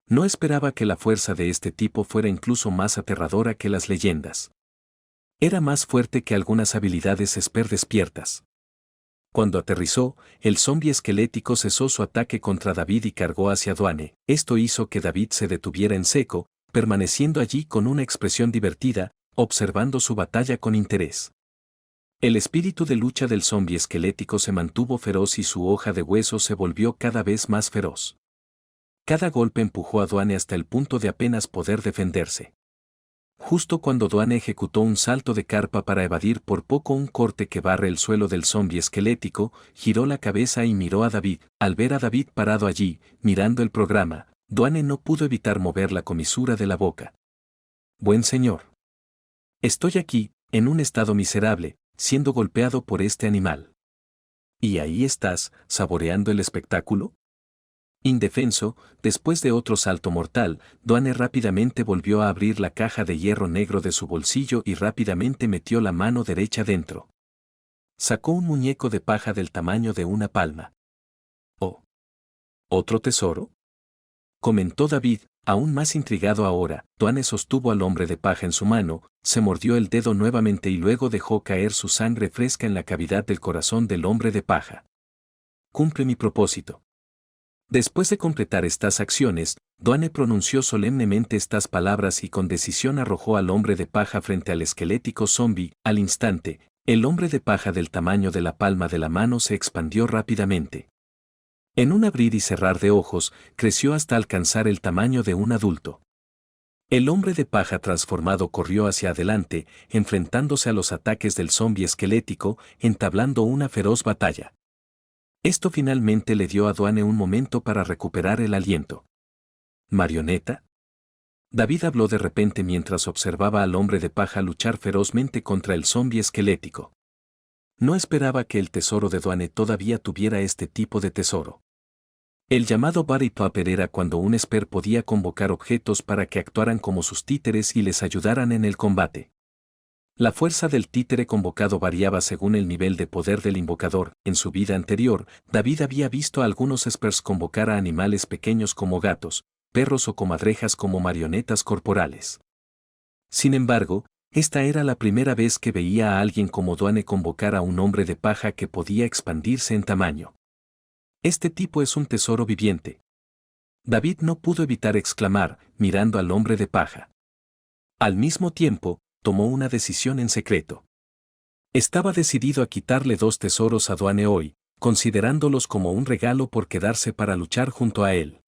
No esperaba que la fuerza de este tipo fuera incluso más aterradora que las leyendas. Era más fuerte que algunas habilidades esper despiertas. Cuando aterrizó, el zombi esquelético cesó su ataque contra David y cargó hacia Dwayne. Esto hizo que David se detuviera en seco, permaneciendo allí con una expresión divertida, observando su batalla con interés. El espíritu de lucha del zombi esquelético se mantuvo feroz y su hoja de hueso se volvió cada vez más feroz. Cada golpe empujó a Dwayne hasta el punto de apenas poder defenderse. Justo cuando Dwayne ejecutó un salto de carpa para evadir por poco un corte que barre el suelo del zombi esquelético, giró la cabeza y miró a David. Al ver a David parado allí, mirando el programa, Dwayne no pudo evitar mover la comisura de la boca. Buen señor. Estoy aquí, en un estado miserable, siendo golpeado por este animal. ¿Y ahí estás, saboreando el espectáculo? Indefenso, después de otro salto mortal, Dwayne rápidamente volvió a abrir la caja de hierro negro de su bolsillo y rápidamente metió la mano derecha dentro. Sacó un muñeco de paja del tamaño de una palma. «Oh. ¿Otro tesoro?», comentó David, aún más intrigado ahora. Dwayne sostuvo al hombre de paja en su mano, se mordió el dedo nuevamente y luego dejó caer su sangre fresca en la cavidad del corazón del hombre de paja. «Cumple mi propósito». Después de completar estas acciones, Dwayne pronunció solemnemente estas palabras y con decisión arrojó al hombre de paja frente al esquelético zombi. Al instante, el hombre de paja del tamaño de la palma de la mano se expandió rápidamente. En un abrir y cerrar de ojos, creció hasta alcanzar el tamaño de un adulto. El hombre de paja transformado corrió hacia adelante, enfrentándose a los ataques del zombi esquelético, entablando una feroz batalla. Esto finalmente le dio a Dwayne un momento para recuperar el aliento. ¿Marioneta?, David habló de repente mientras observaba al hombre de paja luchar ferozmente contra el zombi esquelético. No esperaba que el tesoro de Dwayne todavía tuviera este tipo de tesoro. El llamado Body Popper era cuando un esper podía convocar objetos para que actuaran como sus títeres y les ayudaran en el combate. La fuerza del títere convocado variaba según el nivel de poder del invocador. En su vida anterior, David había visto a algunos espers convocar a animales pequeños como gatos, perros o comadrejas como marionetas corporales. Sin embargo, esta era la primera vez que veía a alguien como Dwayne convocar a un hombre de paja que podía expandirse en tamaño. Este tipo es un tesoro viviente. David no pudo evitar exclamar, mirando al hombre de paja. Al mismo tiempo, tomó una decisión en secreto. Estaba decidido a quitarle 2 tesoros a Dwayne hoy, considerándolos como un regalo por quedarse para luchar junto a él.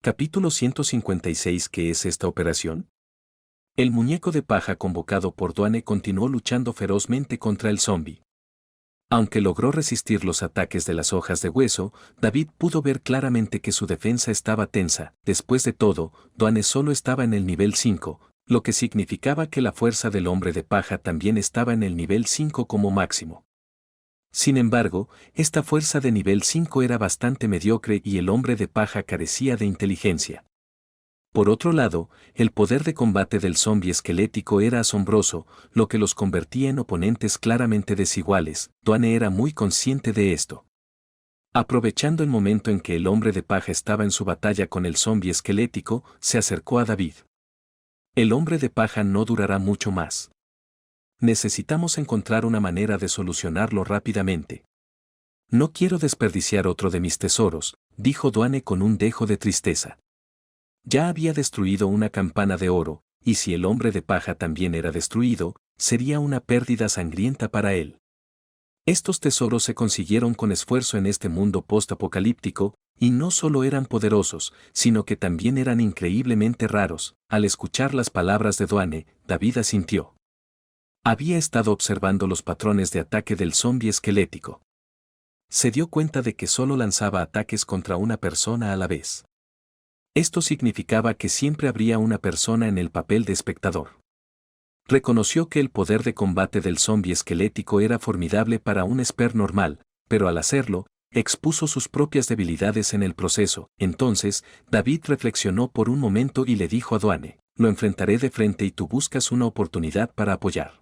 Capítulo 156. ¿Qué es esta operación? El muñeco de paja convocado por Dwayne continuó luchando ferozmente contra el zombi. Aunque logró resistir los ataques de las hojas de hueso, David pudo ver claramente que su defensa estaba tensa. Después de todo, Dwayne solo estaba en el nivel 5, lo que significaba que la fuerza del hombre de paja también estaba en el nivel 5 como máximo. Sin embargo, esta fuerza de nivel 5 era bastante mediocre y el hombre de paja carecía de inteligencia. Por otro lado, el poder de combate del zombi esquelético era asombroso, lo que los convertía en oponentes claramente desiguales. Dwayne era muy consciente de esto. Aprovechando el momento en que el hombre de paja estaba en su batalla con el zombi esquelético, se acercó a David. El hombre de paja no durará mucho más. Necesitamos encontrar una manera de solucionarlo rápidamente. No quiero desperdiciar otro de mis tesoros, dijo Dwayne con un dejo de tristeza. Ya había destruido una campana de oro, y si el hombre de paja también era destruido, sería una pérdida sangrienta para él. Estos tesoros se consiguieron con esfuerzo en este mundo post-apocalíptico, y no solo eran poderosos, sino que también eran increíblemente raros. Al escuchar las palabras de Dwayne, David asintió. Había estado observando los patrones de ataque del zombi esquelético. Se dio cuenta de que solo lanzaba ataques contra una persona a la vez. Esto significaba que siempre habría una persona en el papel de espectador. Reconoció que el poder de combate del zombi esquelético era formidable para un esper normal, pero al hacerlo, expuso sus propias debilidades en el proceso. Entonces, David reflexionó por un momento y le dijo a Dwayne, lo enfrentaré de frente y tú buscas una oportunidad para apoyar.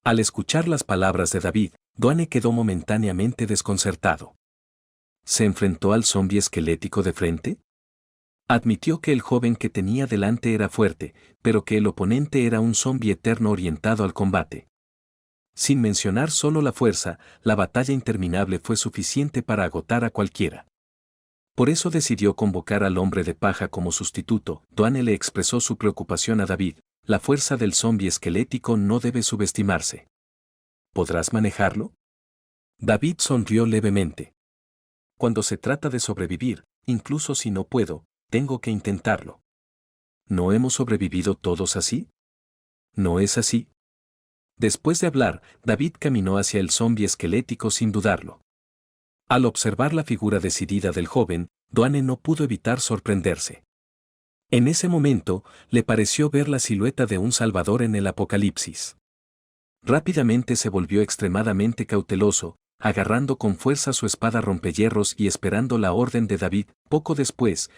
Al escuchar las palabras de David, Dwayne quedó momentáneamente desconcertado. ¿Se enfrentó al zombi esquelético de frente? Admitió que el joven que tenía delante era fuerte, pero que el oponente era un zombi eterno orientado al combate. Sin mencionar solo la fuerza, la batalla interminable fue suficiente para agotar a cualquiera. Por eso decidió convocar al hombre de paja como sustituto. Dwayne le expresó su preocupación a David: la fuerza del zombi esquelético no debe subestimarse. ¿Podrás manejarlo? David sonrió levemente. Cuando se trata de sobrevivir, incluso si no puedo, tengo que intentarlo. ¿No hemos sobrevivido todos así? ¿No es así? Después de hablar, David caminó hacia el zombi esquelético sin dudarlo. Al observar la figura decidida del joven, Dwayne no pudo evitar sorprenderse. En ese momento, le pareció ver la silueta de un salvador en el apocalipsis. Rápidamente se volvió extremadamente cauteloso, agarrando con fuerza su espada rompehierros y esperando la orden de David. Poco después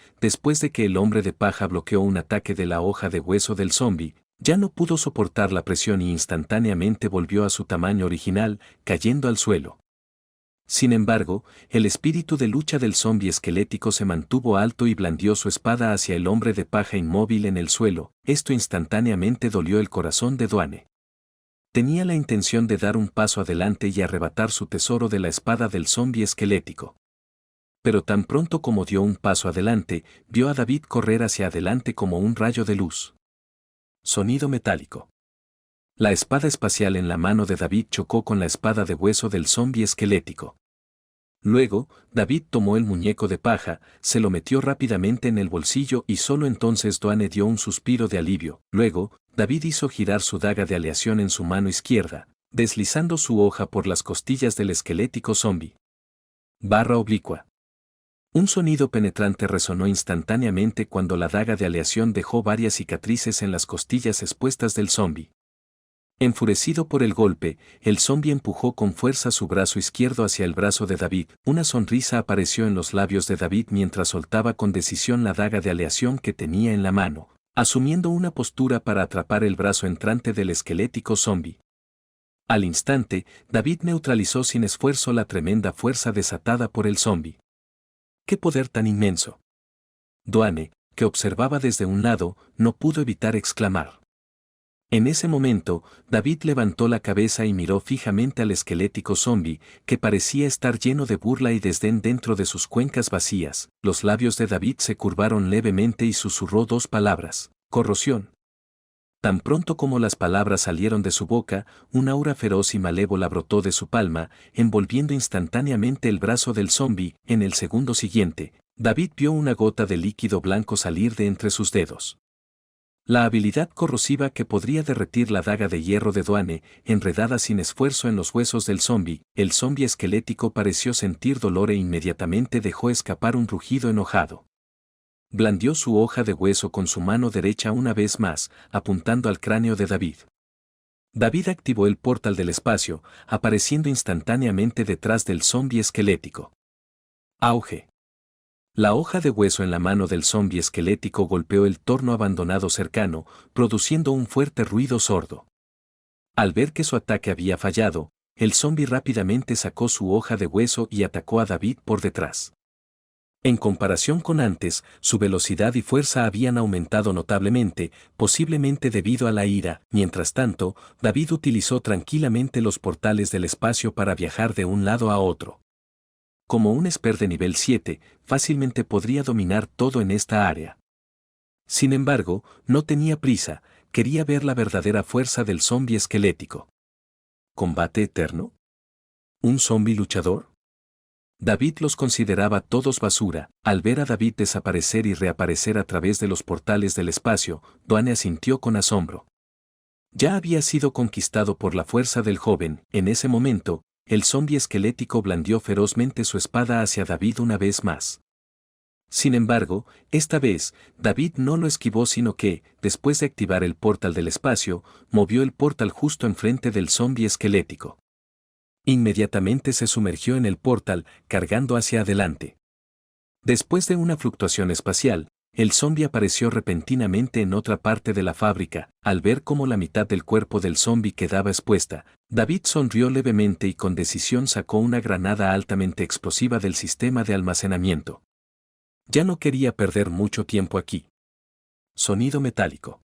de que el hombre de paja bloqueó un ataque de la hoja de hueso del zombi, ya no pudo soportar la presión y instantáneamente volvió a su tamaño original, cayendo al suelo. Sin embargo, el espíritu de lucha del zombi esquelético se mantuvo alto y blandió su espada hacia el hombre de paja inmóvil en el suelo. Esto instantáneamente dolió el corazón de Dwayne. Tenía la intención de dar un paso adelante y arrebatar su tesoro de la espada del zombi esquelético. Pero tan pronto como dio un paso adelante, vio a David correr hacia adelante como un rayo de luz. Sonido metálico. La espada espacial en la mano de David chocó con la espada de hueso del zombi esquelético. Luego, David tomó el muñeco de paja, se lo metió rápidamente en el bolsillo y solo entonces Dwayne dio un suspiro de alivio. Luego, David hizo girar su daga de aleación en su mano izquierda, deslizando su hoja por las costillas del esquelético zombi. Barra oblicua. Un sonido penetrante resonó instantáneamente cuando la daga de aleación dejó varias cicatrices en las costillas expuestas del zombi. Enfurecido por el golpe, el zombi empujó con fuerza su brazo izquierdo hacia el brazo de David. Una sonrisa apareció en los labios de David mientras soltaba con decisión la daga de aleación que tenía en la mano, asumiendo una postura para atrapar el brazo entrante del esquelético zombi. Al instante, David neutralizó sin esfuerzo la tremenda fuerza desatada por el zombi. ¡Qué poder tan inmenso! Dwayne, que observaba desde un lado, no pudo evitar exclamar. En ese momento, David levantó la cabeza y miró fijamente al esquelético zombi, que parecía estar lleno de burla y desdén dentro de sus cuencas vacías. Los labios de David se curvaron levemente y susurró dos palabras: corrosión. Tan pronto como las palabras salieron de su boca, un aura feroz y malévola brotó de su palma, envolviendo instantáneamente el brazo del zombi. En el segundo siguiente, David vio una gota de líquido blanco salir de entre sus dedos. La habilidad corrosiva que podría derretir la daga de hierro de Dwayne, enredada sin esfuerzo en los huesos del zombi. El zombi esquelético pareció sentir dolor e inmediatamente dejó escapar un rugido enojado. Blandió su hoja de hueso con su mano derecha una vez más, apuntando al cráneo de David. David activó el portal del espacio, apareciendo instantáneamente detrás del zombi esquelético. Auge. La hoja de hueso en la mano del zombi esquelético golpeó el torno abandonado cercano, produciendo un fuerte ruido sordo. Al ver que su ataque había fallado, el zombi rápidamente sacó su hoja de hueso y atacó a David por detrás. En comparación con antes, su velocidad y fuerza habían aumentado notablemente, posiblemente debido a la ira. Mientras tanto, David utilizó tranquilamente los portales del espacio para viajar de un lado a otro. Como un esper de nivel 7, fácilmente podría dominar todo en esta área. Sin embargo, no tenía prisa, quería ver la verdadera fuerza del zombi esquelético. ¿Combate eterno? ¿Un zombi luchador? David los consideraba todos basura. Al ver a David desaparecer y reaparecer a través de los portales del espacio, Dwayne asintió con asombro. Ya había sido conquistado por la fuerza del joven. En ese momento, el zombi esquelético blandió ferozmente su espada hacia David una vez más. Sin embargo, esta vez, David no lo esquivó sino que, después de activar el portal del espacio, movió el portal justo enfrente del zombi esquelético. Inmediatamente se sumergió en el portal, cargando hacia adelante. Después de una fluctuación espacial, el zombi apareció repentinamente en otra parte de la fábrica. Al ver cómo la mitad del cuerpo del zombi quedaba expuesta, David sonrió levemente y con decisión sacó una granada altamente explosiva del sistema de almacenamiento. Ya no quería perder mucho tiempo aquí. Sonido metálico.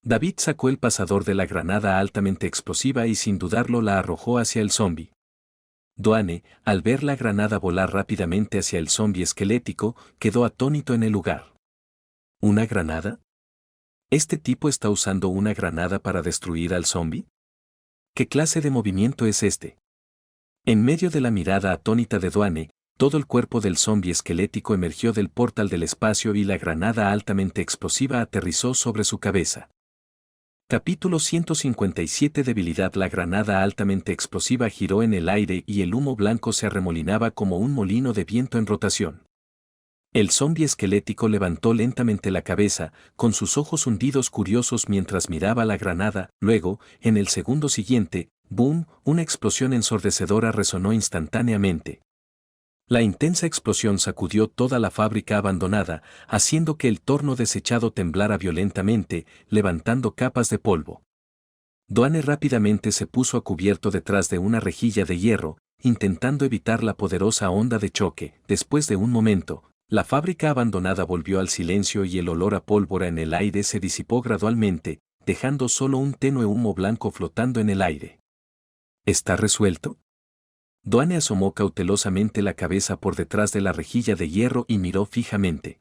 David sacó el pasador de la granada altamente explosiva y sin dudarlo la arrojó hacia el zombi. Duane, al ver la granada volar rápidamente hacia el zombi esquelético, quedó atónito en el lugar. ¿Una granada? ¿Este tipo está usando una granada para destruir al zombi? ¿Qué clase de movimiento es este? En medio de la mirada atónita de Duane, todo el cuerpo del zombi esquelético emergió del portal del espacio y la granada altamente explosiva aterrizó sobre su cabeza. Capítulo 157. Debilidad. La granada altamente explosiva giró en el aire y el humo blanco se arremolinaba como un molino de viento en rotación. El zombi esquelético levantó lentamente la cabeza, con sus ojos hundidos curiosos mientras miraba la granada. Luego, en el segundo siguiente, ¡boom!, una explosión ensordecedora resonó instantáneamente. La intensa explosión sacudió toda la fábrica abandonada, haciendo que el torno desechado temblara violentamente, levantando capas de polvo. Duane rápidamente se puso a cubierto detrás de una rejilla de hierro, intentando evitar la poderosa onda de choque. Después de un momento, la fábrica abandonada volvió al silencio y el olor a pólvora en el aire se disipó gradualmente, dejando solo un tenue humo blanco flotando en el aire. ¿Está resuelto? Duane asomó cautelosamente la cabeza por detrás de la rejilla de hierro y miró fijamente.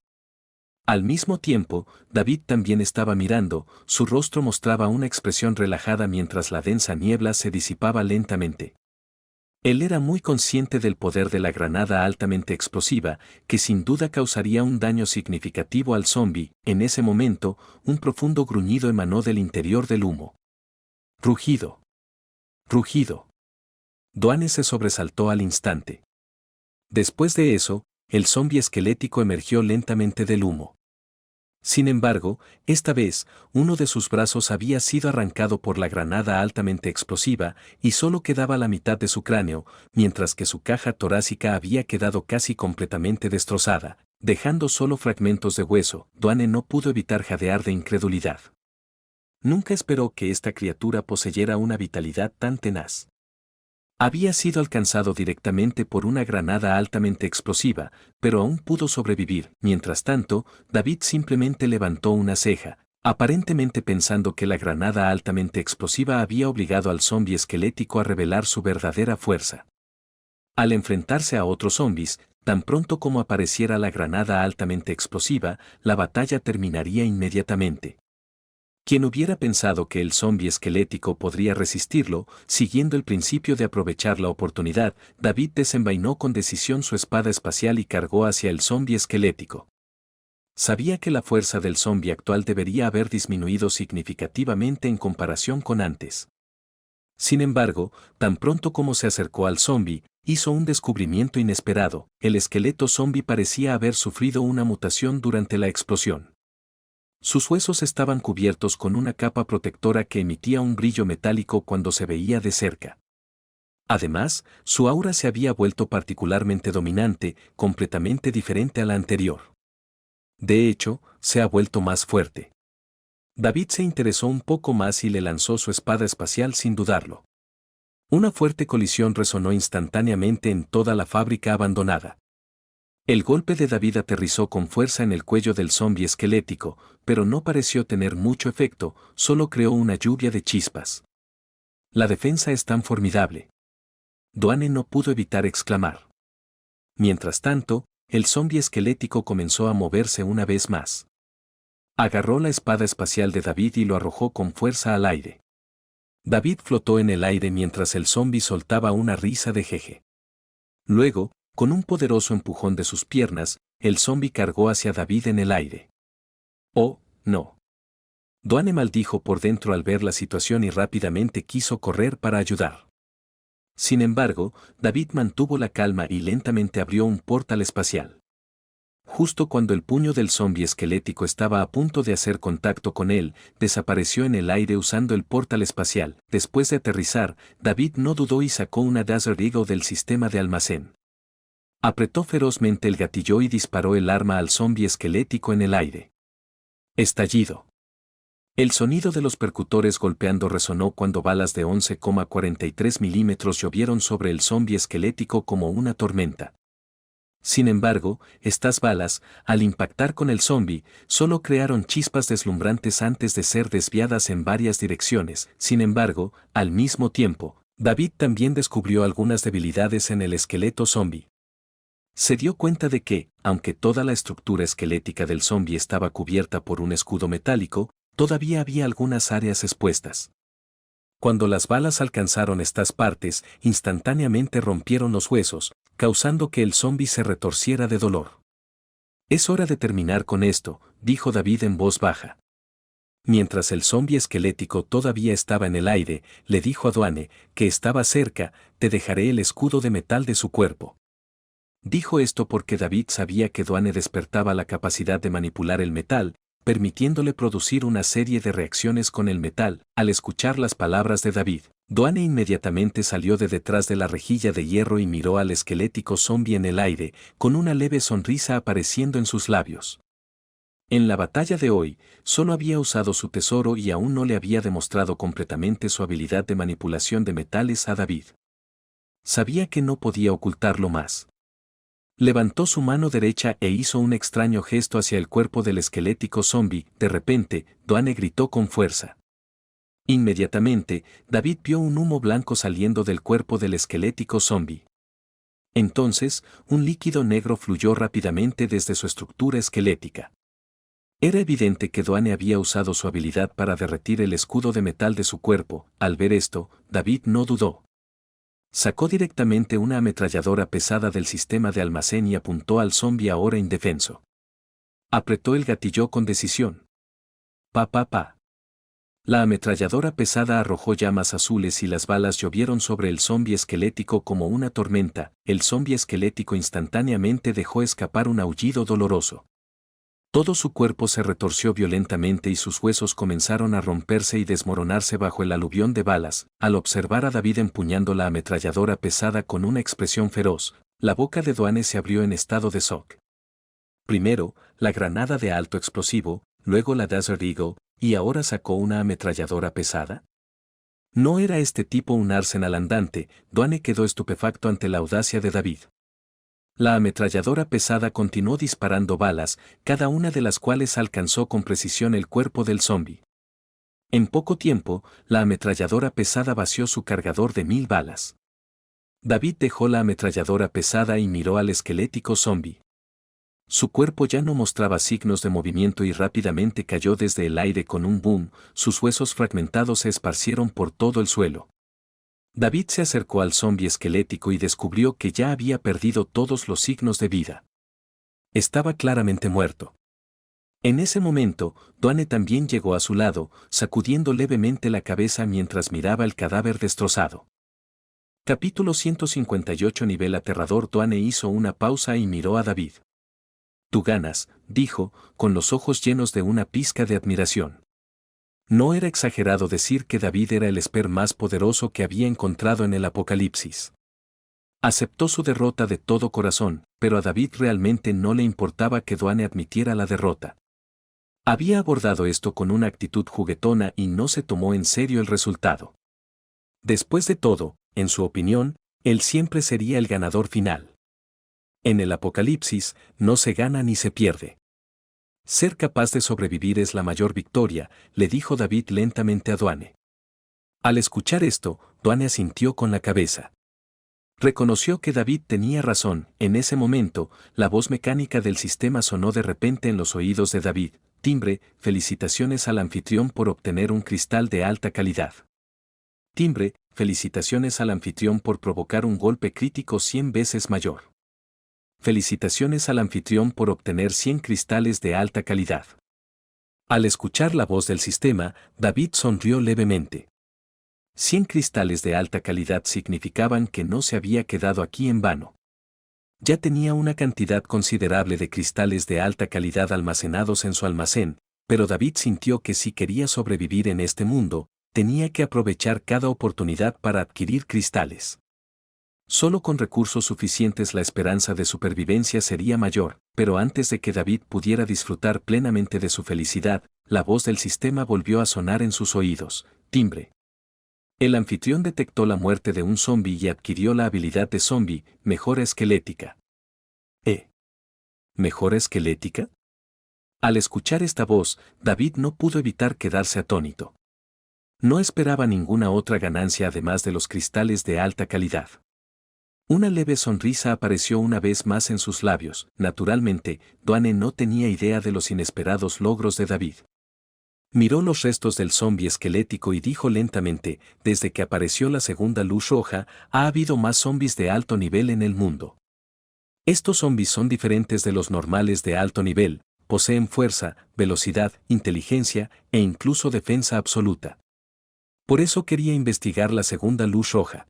Al mismo tiempo, David también estaba mirando, su rostro mostraba una expresión relajada mientras la densa niebla se disipaba lentamente. Él era muy consciente del poder de la granada altamente explosiva, que sin duda causaría un daño significativo al zombi. En ese momento, un profundo gruñido emanó del interior del humo. Rugido. Rugido. Duane se sobresaltó al instante. Después de eso, el zombi esquelético emergió lentamente del humo. Sin embargo, esta vez, uno de sus brazos había sido arrancado por la granada altamente explosiva y solo quedaba la mitad de su cráneo, mientras que su caja torácica había quedado casi completamente destrozada, dejando solo fragmentos de hueso. Duane no pudo evitar jadear de incredulidad. Nunca esperó que esta criatura poseyera una vitalidad tan tenaz. Había sido alcanzado directamente por una granada altamente explosiva, pero aún pudo sobrevivir. Mientras tanto, David simplemente levantó una ceja, aparentemente pensando que la granada altamente explosiva había obligado al zombi esquelético a revelar su verdadera fuerza. Al enfrentarse a otros zombis, tan pronto como apareciera la granada altamente explosiva, la batalla terminaría inmediatamente. Quien hubiera pensado que el zombi esquelético podría resistirlo, siguiendo el principio de aprovechar la oportunidad, David desenvainó con decisión su espada espacial y cargó hacia el zombi esquelético. Sabía que la fuerza del zombi actual debería haber disminuido significativamente en comparación con antes. Sin embargo, tan pronto como se acercó al zombi, hizo un descubrimiento inesperado: el esqueleto zombi parecía haber sufrido una mutación durante la explosión. Sus huesos estaban cubiertos con una capa protectora que emitía un brillo metálico cuando se veía de cerca. Además, su aura se había vuelto particularmente dominante, completamente diferente a la anterior. De hecho, se ha vuelto más fuerte. David se interesó un poco más y le lanzó su espada espacial sin dudarlo. Una fuerte colisión resonó instantáneamente en toda la fábrica abandonada. El golpe de David aterrizó con fuerza en el cuello del zombi esquelético, pero no pareció tener mucho efecto, solo creó una lluvia de chispas. La defensa es tan formidable. Duane no pudo evitar exclamar. Mientras tanto, el zombi esquelético comenzó a moverse una vez más. Agarró la espada espacial de David y lo arrojó con fuerza al aire. David flotó en el aire mientras el zombi soltaba una risa de jeje. Luego, con un poderoso empujón de sus piernas, el zombi cargó hacia David en el aire. ¡Oh, no! Duane maldijo por dentro al ver la situación y rápidamente quiso correr para ayudar. Sin embargo, David mantuvo la calma y lentamente abrió un portal espacial. Justo cuando el puño del zombi esquelético estaba a punto de hacer contacto con él, desapareció en el aire usando el portal espacial. Después de aterrizar, David no dudó y sacó una Desert Eagle del sistema de almacén. Apretó ferozmente el gatillo y disparó el arma al zombi esquelético en el aire. Estallido. El sonido de los percutores golpeando resonó cuando balas de 11,43 milímetros llovieron sobre el zombi esquelético como una tormenta. Sin embargo, estas balas, al impactar con el zombi, solo crearon chispas deslumbrantes antes de ser desviadas en varias direcciones. Sin embargo, al mismo tiempo, David también descubrió algunas debilidades en el esqueleto zombi. Se dio cuenta de que, aunque toda la estructura esquelética del zombi estaba cubierta por un escudo metálico, todavía había algunas áreas expuestas. Cuando las balas alcanzaron estas partes, instantáneamente rompieron los huesos, causando que el zombi se retorciera de dolor. Es hora de terminar con esto, dijo David en voz baja. Mientras el zombi esquelético todavía estaba en el aire, le dijo a Duane, que estaba cerca, te dejaré el escudo de metal de su cuerpo. Dijo esto porque David sabía que Duane despertaba la capacidad de manipular el metal, permitiéndole producir una serie de reacciones con el metal. Al escuchar las palabras de David, Duane inmediatamente salió de detrás de la rejilla de hierro y miró al esquelético zombi en el aire, con una leve sonrisa apareciendo en sus labios. En la batalla de hoy, solo había usado su tesoro y aún no le había demostrado completamente su habilidad de manipulación de metales a David. Sabía que no podía ocultarlo más. Levantó su mano derecha e hizo un extraño gesto hacia el cuerpo del esquelético zombi. De repente, Duane gritó con fuerza. Inmediatamente, David vio un humo blanco saliendo del cuerpo del esquelético zombi. Entonces, un líquido negro fluyó rápidamente desde su estructura esquelética. Era evidente que Duane había usado su habilidad para derretir el escudo de metal de su cuerpo. Al ver esto, David no dudó. Sacó directamente una ametralladora pesada del sistema de almacén y apuntó al zombi ahora indefenso. Apretó el gatillo con decisión. Pa. La ametralladora pesada arrojó llamas azules y las balas llovieron sobre el zombi esquelético como una tormenta. El zombi esquelético instantáneamente dejó escapar un aullido doloroso. Todo su cuerpo se retorció violentamente y sus huesos comenzaron a romperse y desmoronarse bajo el aluvión de balas. Al observar a David empuñando la ametralladora pesada con una expresión feroz, la boca de Duane se abrió en estado de shock. Primero, la granada de alto explosivo, luego la Desert Eagle, y ahora sacó una ametralladora pesada. ¿No era este tipo un arsenal andante? Duane quedó estupefacto ante la audacia de David. La ametralladora pesada continuó disparando balas, cada una de las cuales alcanzó con precisión el cuerpo del zombi. En poco tiempo, la ametralladora pesada vació su cargador de 1000 balas. David dejó la ametralladora pesada y miró al esquelético zombi. Su cuerpo ya no mostraba signos de movimiento y rápidamente cayó desde el aire con un boom, sus huesos fragmentados se esparcieron por todo el suelo. David se acercó al zombi esquelético y descubrió que ya había perdido todos los signos de vida. Estaba claramente muerto. En ese momento, Duane también llegó a su lado, sacudiendo levemente la cabeza mientras miraba el cadáver destrozado. Capítulo 158 Nivel aterrador. Duane hizo una pausa y miró a David. Tú ganas, dijo, con los ojos llenos de una pizca de admiración. No era exagerado decir que David era el esper más poderoso que había encontrado en el Apocalipsis. Aceptó su derrota de todo corazón, pero a David realmente no le importaba que Duane admitiera la derrota. Había abordado esto con una actitud juguetona y no se tomó en serio el resultado. Después de todo, en su opinión, él siempre sería el ganador final. En el Apocalipsis, no se gana ni se pierde. Ser capaz de sobrevivir es la mayor victoria, le dijo David lentamente a Duane. Al escuchar esto, Duane asintió con la cabeza. Reconoció que David tenía razón. En ese momento, la voz mecánica del sistema sonó de repente en los oídos de David. Timbre, felicitaciones al anfitrión por obtener un cristal de alta calidad. Timbre, felicitaciones al anfitrión por provocar un golpe crítico 100 veces mayor. Felicitaciones al anfitrión por obtener 100 cristales de alta calidad. Al escuchar la voz del sistema, David sonrió levemente. 100 cristales de alta calidad significaban que no se había quedado aquí en vano. Ya tenía una cantidad considerable de cristales de alta calidad almacenados en su almacén, pero David sintió que si quería sobrevivir en este mundo, tenía que aprovechar cada oportunidad para adquirir cristales. Solo con recursos suficientes la esperanza de supervivencia sería mayor, pero antes de que David pudiera disfrutar plenamente de su felicidad, la voz del sistema volvió a sonar en sus oídos. Timbre. El anfitrión detectó la muerte de un zombi y adquirió la habilidad de zombi, mejora esquelética. ¿Mejora esquelética? Al escuchar esta voz, David no pudo evitar quedarse atónito. No esperaba ninguna otra ganancia además de los cristales de alta calidad. Una leve sonrisa apareció una vez más en sus labios. Naturalmente, Dwayne no tenía idea de los inesperados logros de David. Miró los restos del zombi esquelético y dijo lentamente, desde que apareció la segunda luz roja, ha habido más zombis de alto nivel en el mundo. Estos zombis son diferentes de los normales de alto nivel, poseen fuerza, velocidad, inteligencia e incluso defensa absoluta. Por eso quería investigar la segunda luz roja.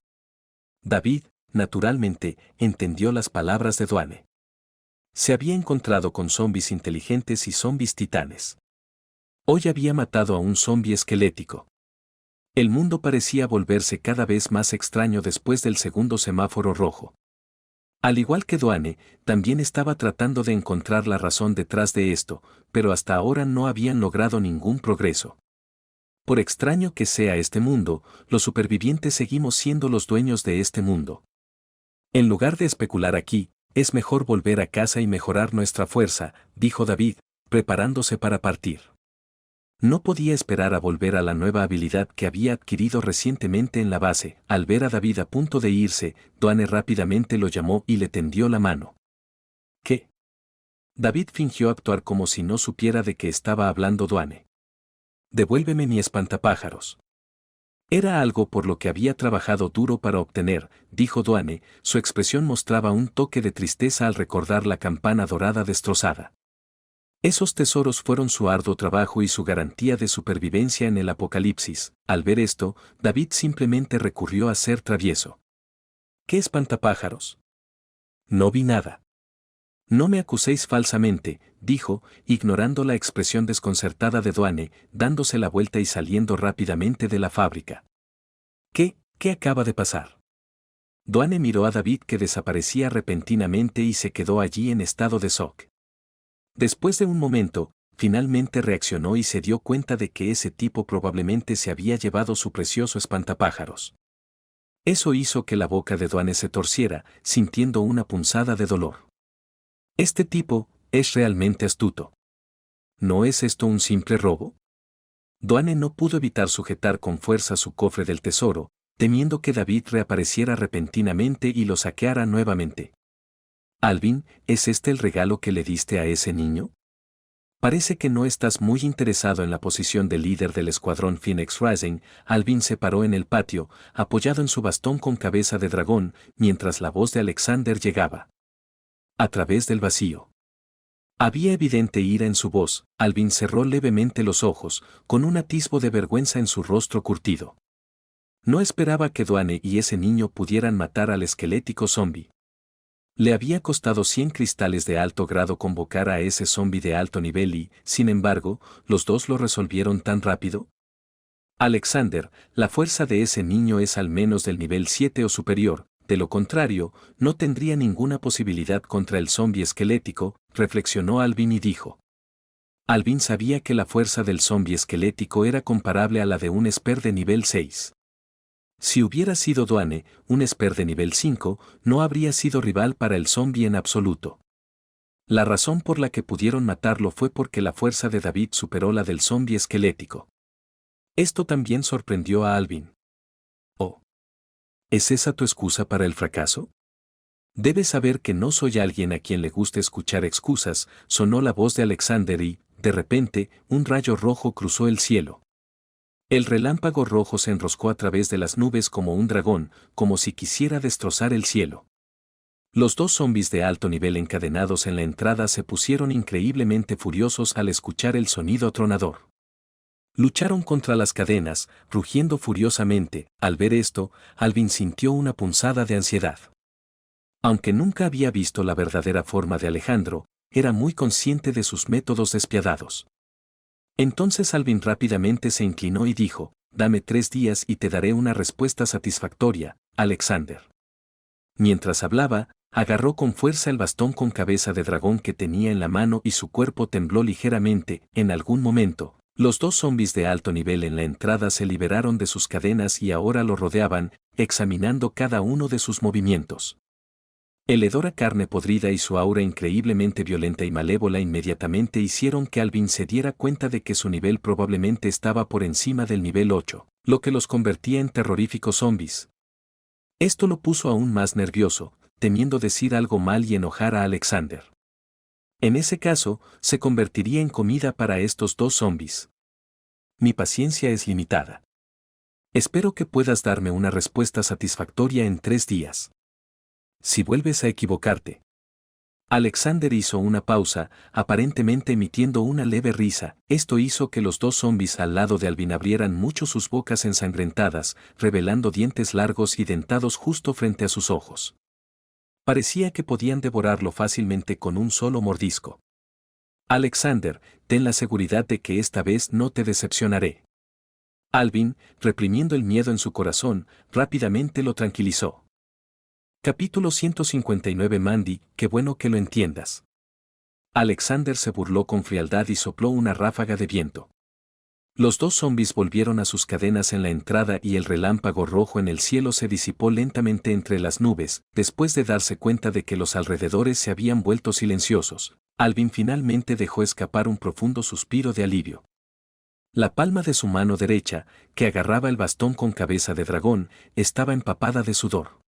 David, naturalmente, entendió las palabras de Dwayne. Se había encontrado con zombis inteligentes y zombis titanes. Hoy había matado a un zombi esquelético. El mundo parecía volverse cada vez más extraño después del segundo semáforo rojo. Al igual que Dwayne, también estaba tratando de encontrar la razón detrás de esto, pero hasta ahora no habían logrado ningún progreso. Por extraño que sea este mundo, los supervivientes seguimos siendo los dueños de este mundo. En lugar de especular aquí, es mejor volver a casa y mejorar nuestra fuerza, dijo David, preparándose para partir. No podía esperar a volver a la nueva habilidad que había adquirido recientemente en la base. Al ver a David a punto de irse, Dwayne rápidamente lo llamó y le tendió la mano. ¿Qué? David fingió actuar como si no supiera de qué estaba hablando Dwayne. Devuélveme mi espantapájaros. Era algo por lo que había trabajado duro para obtener, dijo Dwayne, su expresión mostraba un toque de tristeza al recordar la campana dorada destrozada. Esos tesoros fueron su arduo trabajo y su garantía de supervivencia en el apocalipsis. Al ver esto, David simplemente recurrió a ser travieso. ¿Qué espantapájaros? No vi nada. No me acuséis falsamente, dijo, ignorando la expresión desconcertada de Dwayne, dándose la vuelta y saliendo rápidamente de la fábrica. ¿Qué acaba de pasar? Dwayne miró a David que desaparecía repentinamente y se quedó allí en estado de shock. Después de un momento, finalmente reaccionó y se dio cuenta de que ese tipo probablemente se había llevado su precioso espantapájaros. Eso hizo que la boca de Dwayne se torciera, sintiendo una punzada de dolor. Este tipo es realmente astuto. ¿No es esto un simple robo? Dwayne no pudo evitar sujetar con fuerza su cofre del tesoro, temiendo que David reapareciera repentinamente y lo saqueara nuevamente. Alvin, ¿es este el regalo que le diste a ese niño? Parece que no estás muy interesado en la posición de líder del escuadrón Phoenix Rising. Alvin se paró en el patio, apoyado en su bastón con cabeza de dragón, mientras la voz de Alexander llegaba. A través del vacío. Había evidente ira en su voz. Alvin cerró levemente los ojos, con un atisbo de vergüenza en su rostro curtido. No esperaba que Dwayne y ese niño pudieran matar al esquelético zombi. Le había costado 100 cristales de alto grado convocar a ese zombi de alto nivel y, sin embargo, los dos lo resolvieron tan rápido. Alexander, la fuerza de ese niño es al menos del nivel 7 o superior, de lo contrario, no tendría ninguna posibilidad contra el zombi esquelético, reflexionó Alvin y dijo. Alvin sabía que la fuerza del zombi esquelético era comparable a la de un esper de nivel 6. Si hubiera sido Dwayne, un esper de nivel 5, no habría sido rival para el zombi en absoluto. La razón por la que pudieron matarlo fue porque la fuerza de David superó la del zombi esquelético. Esto también sorprendió a Alvin. Oh. ¿Es esa tu excusa para el fracaso? Debes saber que no soy alguien a quien le guste escuchar excusas, sonó la voz de Alexander y, de repente, un rayo rojo cruzó el cielo. El relámpago rojo se enroscó a través de las nubes como un dragón, como si quisiera destrozar el cielo. Los dos zombis de alto nivel encadenados en la entrada se pusieron increíblemente furiosos al escuchar el sonido atronador. Lucharon contra las cadenas, rugiendo furiosamente. Al ver esto, Alvin sintió una punzada de ansiedad. Aunque nunca había visto la verdadera forma de Alejandro, era muy consciente de sus métodos despiadados. Entonces Alvin rápidamente se inclinó y dijo, dame 3 días y te daré una respuesta satisfactoria, Alexander. Mientras hablaba, agarró con fuerza el bastón con cabeza de dragón que tenía en la mano y su cuerpo tembló ligeramente. En algún momento, los dos zombis de alto nivel en la entrada se liberaron de sus cadenas y ahora lo rodeaban, examinando cada uno de sus movimientos. El hedor a carne podrida y su aura increíblemente violenta y malévola inmediatamente hicieron que Alvin se diera cuenta de que su nivel probablemente estaba por encima del nivel 8, lo que los convertía en terroríficos zombis. Esto lo puso aún más nervioso, temiendo decir algo mal y enojar a Alexander. En ese caso, se convertiría en comida para estos dos zombis. Mi paciencia es limitada. Espero que puedas darme una respuesta satisfactoria en 3 días. Si vuelves a equivocarte. Alexander hizo una pausa, aparentemente emitiendo una leve risa. Esto hizo que los dos zombis al lado de Alvin abrieran mucho sus bocas ensangrentadas, revelando dientes largos y dentados justo frente a sus ojos. Parecía que podían devorarlo fácilmente con un solo mordisco. Alexander, ten la seguridad de que esta vez no te decepcionaré. Alvin, reprimiendo el miedo en su corazón, rápidamente lo tranquilizó. Capítulo 159 Mandy, qué bueno que lo entiendas. Alexander se burló con frialdad y sopló una ráfaga de viento. Los dos zombis volvieron a sus cadenas en la entrada y el relámpago rojo en el cielo se disipó lentamente entre las nubes. Después de darse cuenta de que los alrededores se habían vuelto silenciosos, Alvin finalmente dejó escapar un profundo suspiro de alivio. La palma de su mano derecha, que agarraba el bastón con cabeza de dragón, estaba empapada de sudor.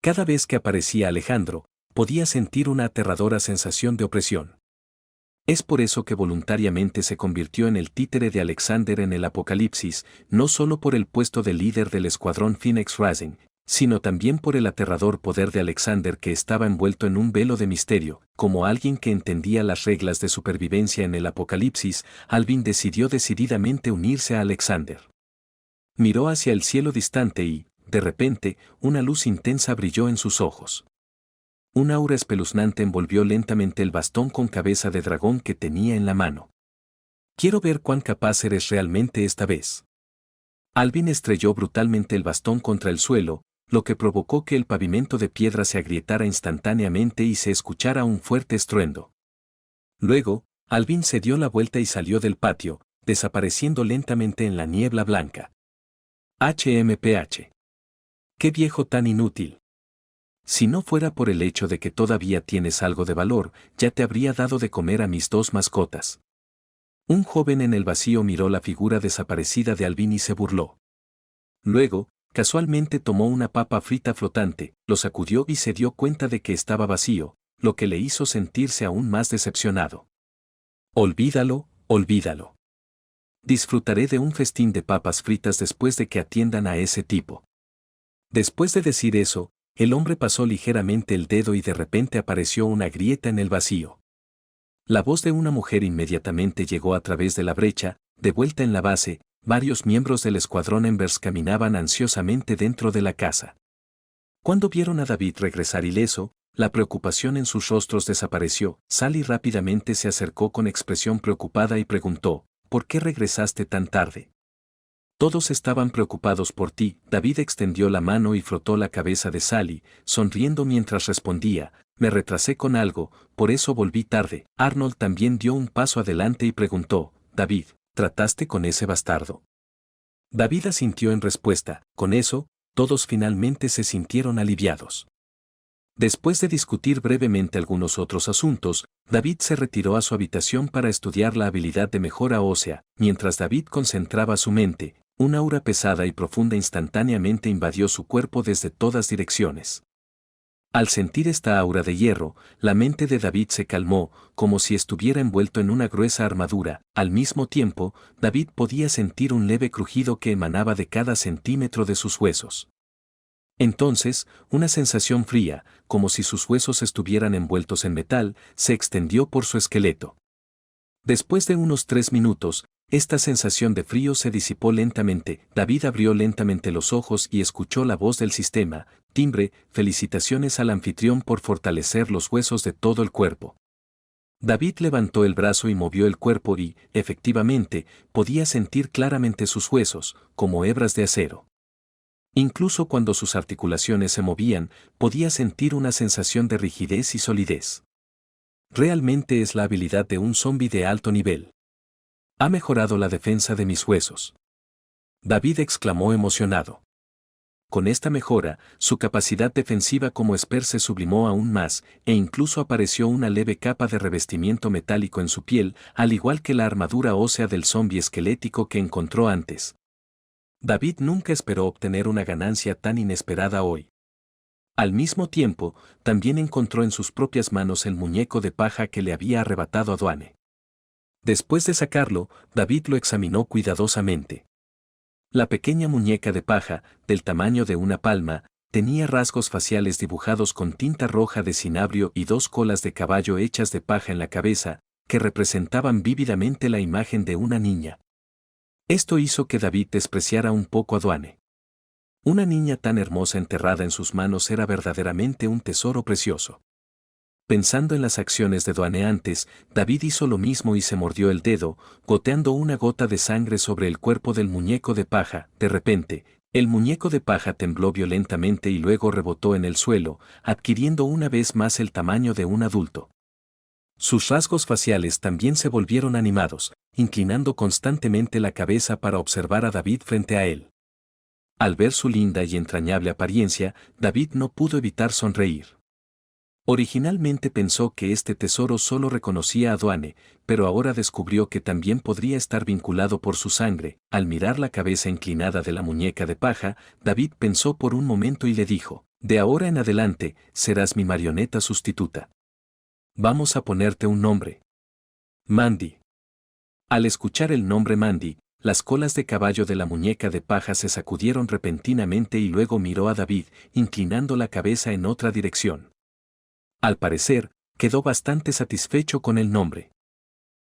Cada vez que aparecía Alejandro, podía sentir una aterradora sensación de opresión. Es por eso que voluntariamente se convirtió en el títere de Alexander en el Apocalipsis, no solo por el puesto de líder del escuadrón Phoenix Rising, sino también por el aterrador poder de Alexander que estaba envuelto en un velo de misterio. Como alguien que entendía las reglas de supervivencia en el Apocalipsis, Alvin decidió decididamente unirse a Alexander. Miró hacia el cielo distante y, de repente, una luz intensa brilló en sus ojos. Un aura espeluznante envolvió lentamente el bastón con cabeza de dragón que tenía en la mano. Quiero ver cuán capaz eres realmente esta vez. Alvin estrelló brutalmente el bastón contra el suelo, lo que provocó que el pavimento de piedra se agrietara instantáneamente y se escuchara un fuerte estruendo. Luego, Alvin se dio la vuelta y salió del patio, desapareciendo lentamente en la niebla blanca. HMPH. ¡Qué viejo tan inútil! Si no fuera por el hecho de que todavía tienes algo de valor, ya te habría dado de comer a mis dos mascotas. Un joven en el vacío miró la figura desaparecida de Alvin y se burló. Luego, casualmente tomó una papa frita flotante, lo sacudió y se dio cuenta de que estaba vacío, lo que le hizo sentirse aún más decepcionado. Olvídalo, olvídalo. Disfrutaré de un festín de papas fritas después de que atiendan a ese tipo. Después de decir eso, el hombre pasó ligeramente el dedo y de repente apareció una grieta en el vacío. La voz de una mujer inmediatamente llegó a través de la brecha. De vuelta en la base, varios miembros del escuadrón Embers caminaban ansiosamente dentro de la casa. Cuando vieron a David regresar ileso, la preocupación en sus rostros desapareció. Sally rápidamente se acercó con expresión preocupada y preguntó, ¿por qué regresaste tan tarde? Todos estaban preocupados por ti. David extendió la mano y frotó la cabeza de Sally, sonriendo mientras respondía, me retrasé con algo, por eso volví tarde. Arnold también dio un paso adelante y preguntó, David, ¿trataste con ese bastardo? David asintió en respuesta, con eso, todos finalmente se sintieron aliviados. Después de discutir brevemente algunos otros asuntos, David se retiró a su habitación para estudiar la habilidad de mejora ósea. Mientras David concentraba su mente, una aura pesada y profunda instantáneamente invadió su cuerpo desde todas direcciones. Al sentir esta aura de hierro, la mente de David se calmó, como si estuviera envuelto en una gruesa armadura. Al mismo tiempo, David podía sentir un leve crujido que emanaba de cada centímetro de sus huesos. Entonces, una sensación fría, como si sus huesos estuvieran envueltos en metal, se extendió por su esqueleto. Después de unos 3 minutos, esta sensación de frío se disipó lentamente. David abrió lentamente los ojos y escuchó la voz del sistema, timbre, felicitaciones al anfitrión por fortalecer los huesos de todo el cuerpo. David levantó el brazo y movió el cuerpo y, efectivamente, podía sentir claramente sus huesos, como hebras de acero. Incluso cuando sus articulaciones se movían, podía sentir una sensación de rigidez y solidez. Realmente es la habilidad de un zombi de alto nivel. Ha mejorado la defensa de mis huesos. David exclamó emocionado. Con esta mejora, su capacidad defensiva como Esper se sublimó aún más, e incluso apareció una leve capa de revestimiento metálico en su piel, al igual que la armadura ósea del zombi esquelético que encontró antes. David nunca esperó obtener una ganancia tan inesperada hoy. Al mismo tiempo, también encontró en sus propias manos el muñeco de paja que le había arrebatado a Dwayne. Después de sacarlo, David lo examinó cuidadosamente. La pequeña muñeca de paja, del tamaño de una palma, tenía rasgos faciales dibujados con tinta roja de cinabrio y dos colas de caballo hechas de paja en la cabeza, que representaban vívidamente la imagen de una niña. Esto hizo que David despreciara un poco a Dwayne. Una niña tan hermosa enterrada en sus manos era verdaderamente un tesoro precioso. Pensando en las acciones de Dwayne antes, David hizo lo mismo y se mordió el dedo, goteando una gota de sangre sobre el cuerpo del muñeco de paja. De repente, el muñeco de paja tembló violentamente y luego rebotó en el suelo, adquiriendo una vez más el tamaño de un adulto. Sus rasgos faciales también se volvieron animados, inclinando constantemente la cabeza para observar a David frente a él. Al ver su linda y entrañable apariencia, David no pudo evitar sonreír. Originalmente pensó que este tesoro solo reconocía a Dwayne, pero ahora descubrió que también podría estar vinculado por su sangre. Al mirar la cabeza inclinada de la muñeca de paja, David pensó por un momento y le dijo, «De ahora en adelante, serás mi marioneta sustituta. Vamos a ponerte un nombre. Mandy». Al escuchar el nombre Mandy, las colas de caballo de la muñeca de paja se sacudieron repentinamente y luego miró a David, inclinando la cabeza en otra dirección. Al parecer, quedó bastante satisfecho con el nombre.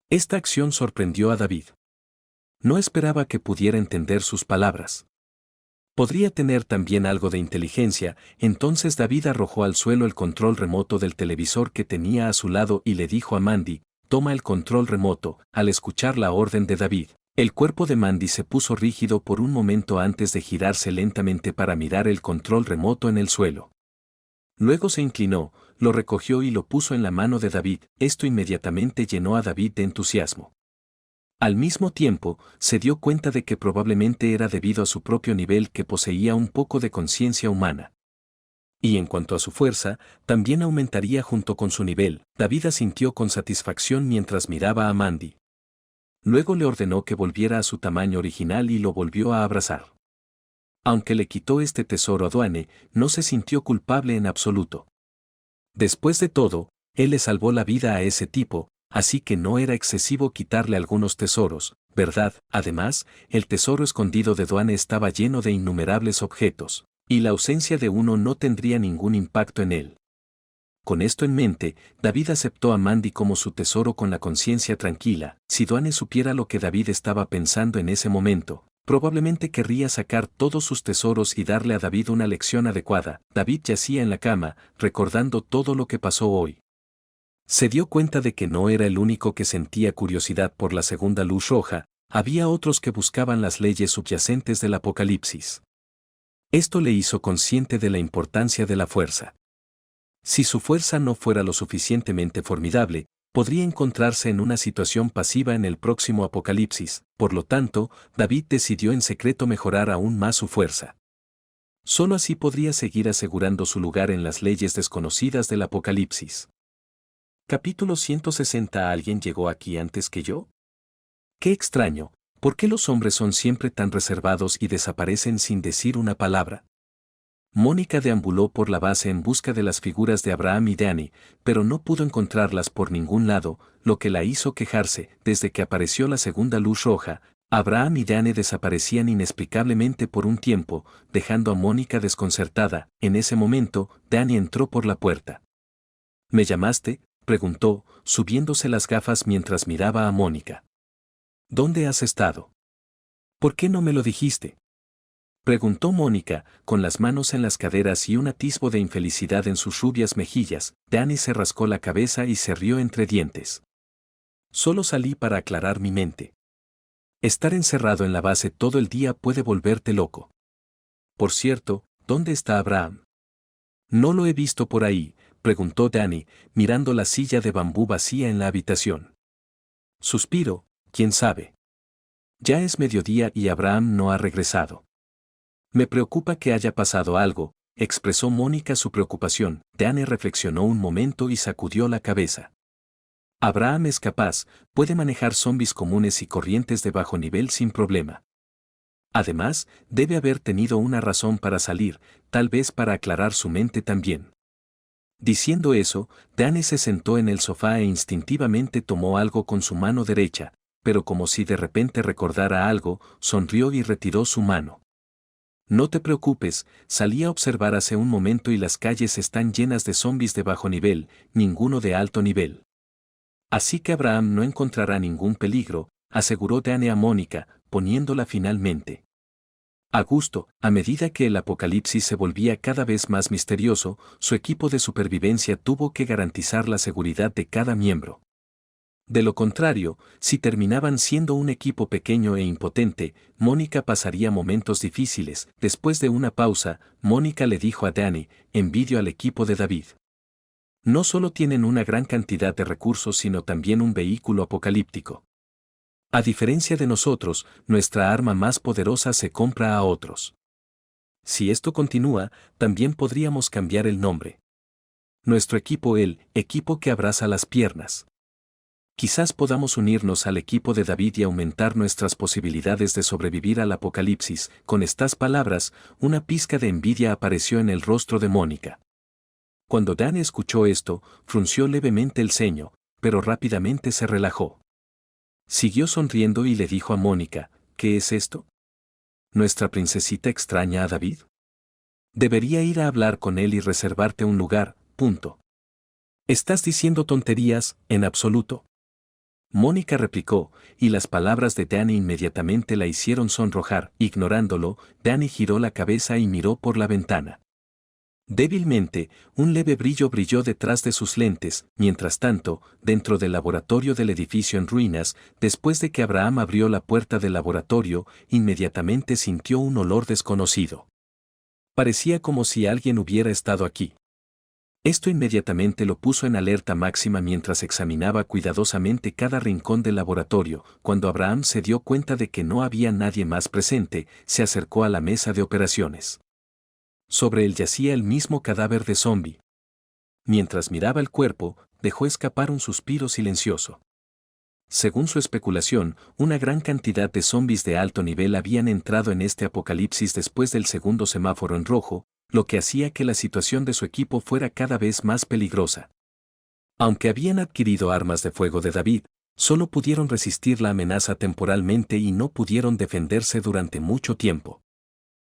Esta acción sorprendió a David. No esperaba que pudiera entender sus palabras. Podría tener también algo de inteligencia, entonces David arrojó al suelo el control remoto del televisor que tenía a su lado y le dijo a Mandy, «Toma el control remoto». Al escuchar la orden de David, el cuerpo de Mandy se puso rígido por un momento antes de girarse lentamente para mirar el control remoto en el suelo. Luego se inclinó, lo recogió y lo puso en la mano de David. Esto inmediatamente llenó a David de entusiasmo. Al mismo tiempo, se dio cuenta de que probablemente era debido a su propio nivel que poseía un poco de conciencia humana. Y en cuanto a su fuerza, también aumentaría junto con su nivel. David asintió con satisfacción mientras miraba a Mandy. Luego le ordenó que volviera a su tamaño original y lo volvió a abrazar. Aunque le quitó este tesoro a Dwayne, no se sintió culpable en absoluto. Después de todo, él le salvó la vida a ese tipo, así que no era excesivo quitarle algunos tesoros, ¿verdad? Además, el tesoro escondido de Dwayne estaba lleno de innumerables objetos, y la ausencia de uno no tendría ningún impacto en él. Con esto en mente, David aceptó a Mandy como su tesoro con la conciencia tranquila. Si Dwayne supiera lo que David estaba pensando en ese momento, probablemente querría sacar todos sus tesoros y darle a David una lección adecuada. David yacía en la cama, recordando todo lo que pasó hoy. Se dio cuenta de que no era el único que sentía curiosidad por la segunda luz roja, había otros que buscaban las leyes subyacentes del apocalipsis. Esto le hizo consciente de la importancia de la fuerza. Si su fuerza no fuera lo suficientemente formidable, podría encontrarse en una situación pasiva en el próximo apocalipsis. Por lo tanto, David decidió en secreto mejorar aún más su fuerza. Solo así podría seguir asegurando su lugar en las leyes desconocidas del apocalipsis. Capítulo 160. ¿Alguien llegó aquí antes que yo? Qué extraño, ¿por qué los hombres son siempre tan reservados y desaparecen sin decir una palabra? Mónica deambuló por la base en busca de las figuras de Abraham y Danny, pero no pudo encontrarlas por ningún lado, lo que la hizo quejarse. Desde que apareció la segunda luz roja, Abraham y Danny desaparecían inexplicablemente por un tiempo, dejando a Mónica desconcertada. En ese momento, Danny entró por la puerta. ¿Me llamaste?, preguntó, subiéndose las gafas mientras miraba a Mónica. ¿Dónde has estado? ¿Por qué no me lo dijiste?, preguntó Mónica, con las manos en las caderas y un atisbo de infelicidad en sus rubias mejillas. Danny se rascó la cabeza y se rió entre dientes. Solo salí para aclarar mi mente. Estar encerrado en la base todo el día puede volverte loco. Por cierto, ¿dónde está Abraham? No lo he visto por ahí, preguntó Danny, mirando la silla de bambú vacía en la habitación. Suspiro, quién sabe. Ya es mediodía y Abraham no ha regresado. Me preocupa que haya pasado algo, expresó Mónica su preocupación. Danny reflexionó un momento y sacudió la cabeza. Abraham es capaz, puede manejar zombis comunes y corrientes de bajo nivel sin problema. Además, debe haber tenido una razón para salir, tal vez para aclarar su mente también. Diciendo eso, Danny se sentó en el sofá e instintivamente tomó algo con su mano derecha, pero como si de repente recordara algo, sonrió y retiró su mano. No te preocupes, salí a observar hace un momento y las calles están llenas de zombis de bajo nivel, ninguno de alto nivel. Así que Abraham no encontrará ningún peligro, aseguró Danny a Mónica, poniéndola finalmente. A gusto, a medida que el apocalipsis se volvía cada vez más misterioso, su equipo de supervivencia tuvo que garantizar la seguridad de cada miembro. De lo contrario, si terminaban siendo un equipo pequeño e impotente, Mónica pasaría momentos difíciles. Después de una pausa, Mónica le dijo a Danny, envidio al equipo de David. No solo tienen una gran cantidad de recursos sino también un vehículo apocalíptico. A diferencia de nosotros, nuestra arma más poderosa se compra a otros. Si esto continúa, también podríamos cambiar el nombre. Nuestro equipo, el equipo que abraza las piernas. Quizás podamos unirnos al equipo de David y aumentar nuestras posibilidades de sobrevivir al apocalipsis. Con estas palabras, una pizca de envidia apareció en el rostro de Mónica. Cuando Dan escuchó esto, frunció levemente el ceño, pero rápidamente se relajó. Siguió sonriendo y le dijo a Mónica, ¿qué es esto? ¿Nuestra princesita extraña a David? Debería ir a hablar con él y reservarte un lugar, punto. ¿Estás diciendo tonterías, en absoluto? Mónica replicó, y las palabras de Danny inmediatamente la hicieron sonrojar. Ignorándolo, Danny giró la cabeza y miró por la ventana. Débilmente, un leve brillo brilló detrás de sus lentes. Mientras tanto, dentro del laboratorio del edificio en ruinas, después de que Abraham abrió la puerta del laboratorio, inmediatamente sintió un olor desconocido. Parecía como si alguien hubiera estado aquí. Esto inmediatamente lo puso en alerta máxima mientras examinaba cuidadosamente cada rincón del laboratorio. Cuando Abraham se dio cuenta de que no había nadie más presente, se acercó a la mesa de operaciones. Sobre él yacía el mismo cadáver de zombi. Mientras miraba el cuerpo, dejó escapar un suspiro silencioso. Según su especulación, una gran cantidad de zombis de alto nivel habían entrado en este apocalipsis después del segundo semáforo en rojo, lo que hacía que la situación de su equipo fuera cada vez más peligrosa. Aunque habían adquirido armas de fuego de David, solo pudieron resistir la amenaza temporalmente y no pudieron defenderse durante mucho tiempo.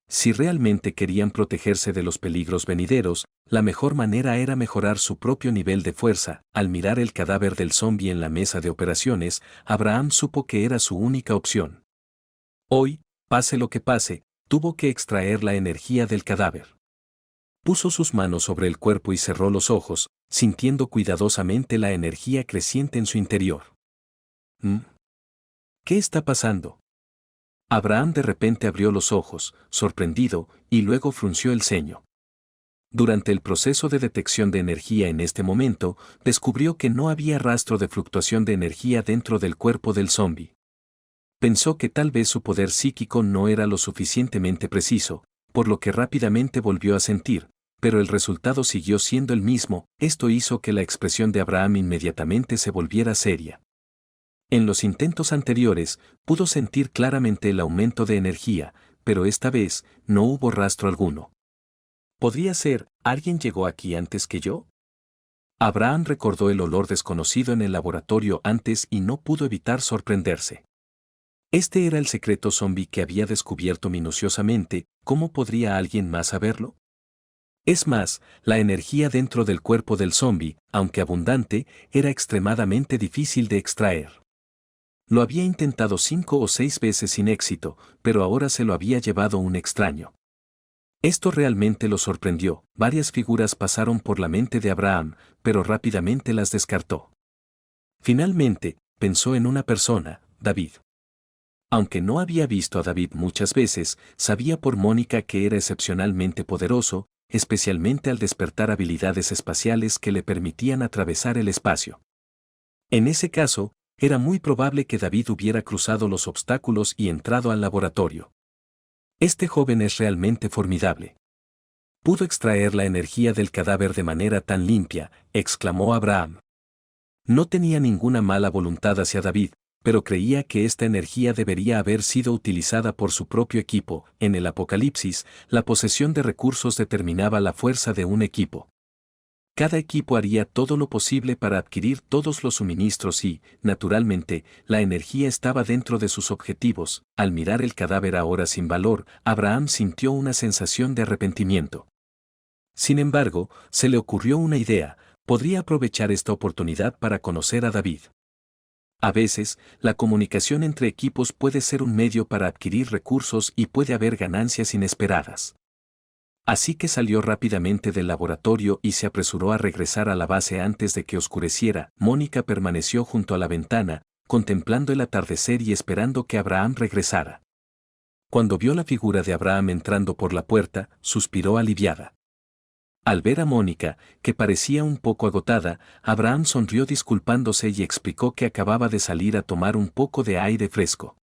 Si realmente querían protegerse de los peligros venideros, la mejor manera era mejorar su propio nivel de fuerza. Al mirar el cadáver del zombi en la mesa de operaciones, Abraham supo que era su única opción. Hoy, pase lo que pase, tuvo que extraer la energía del cadáver. Puso sus manos sobre el cuerpo y cerró los ojos, sintiendo cuidadosamente la energía creciente en su interior. ¿Qué está pasando? Abraham de repente abrió los ojos, sorprendido, y luego frunció el ceño. Durante el proceso de detección de energía en este momento, descubrió que no había rastro de fluctuación de energía dentro del cuerpo del zombi. Pensó que tal vez su poder psíquico no era lo suficientemente preciso, por lo que rápidamente volvió a sentir, pero el resultado siguió siendo el mismo. Esto hizo que la expresión de Abraham inmediatamente se volviera seria. En los intentos anteriores, pudo sentir claramente el aumento de energía, pero esta vez, no hubo rastro alguno. ¿Podría ser, alguien llegó aquí antes que yo? Abraham recordó el olor desconocido en el laboratorio antes y no pudo evitar sorprenderse. Este era el secreto zombi que había descubierto minuciosamente. ¿Cómo podría alguien más saberlo? Es más, la energía dentro del cuerpo del zombi, aunque abundante, era extremadamente difícil de extraer. Lo había intentado 5 o 6 veces sin éxito, pero ahora se lo había llevado un extraño. Esto realmente lo sorprendió. Varias figuras pasaron por la mente de Abraham, pero rápidamente las descartó. Finalmente, pensó en una persona, David. Aunque no había visto a David muchas veces, sabía por Mónica que era excepcionalmente poderoso, especialmente al despertar habilidades espaciales que le permitían atravesar el espacio. En ese caso, era muy probable que David hubiera cruzado los obstáculos y entrado al laboratorio. Este joven es realmente formidable. Pudo extraer la energía del cadáver de manera tan limpia, exclamó Abraham. No tenía ninguna mala voluntad hacia David, pero creía que esta energía debería haber sido utilizada por su propio equipo. En el Apocalipsis, la posesión de recursos determinaba la fuerza de un equipo. Cada equipo haría todo lo posible para adquirir todos los suministros y, naturalmente, la energía estaba dentro de sus objetivos. Al mirar el cadáver ahora sin valor, Abraham sintió una sensación de arrepentimiento. Sin embargo, se le ocurrió una idea: podría aprovechar esta oportunidad para conocer a David. A veces, la comunicación entre equipos puede ser un medio para adquirir recursos y puede haber ganancias inesperadas. Así que salió rápidamente del laboratorio y se apresuró a regresar a la base antes de que oscureciera. Mónica permaneció junto a la ventana, contemplando el atardecer y esperando que Abraham regresara. Cuando vio la figura de Abraham entrando por la puerta, suspiró aliviada. Al ver a Mónica, que parecía un poco agotada, Abraham sonrió disculpándose y explicó que acababa de salir a tomar un poco de aire fresco.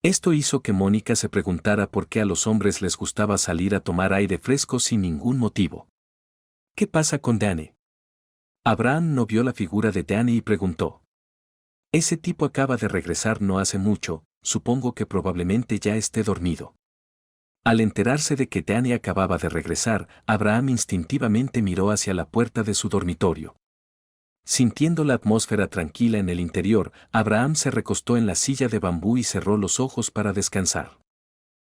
Esto hizo que Mónica se preguntara por qué a los hombres les gustaba salir a tomar aire fresco sin ningún motivo. ¿Qué pasa con Danny? Abraham no vio la figura de Danny y preguntó. Ese tipo acaba de regresar no hace mucho, supongo que probablemente ya esté dormido. Al enterarse de que Danny acababa de regresar, Abraham instintivamente miró hacia la puerta de su dormitorio. Sintiendo la atmósfera tranquila en el interior, Abraham se recostó en la silla de bambú y cerró los ojos para descansar.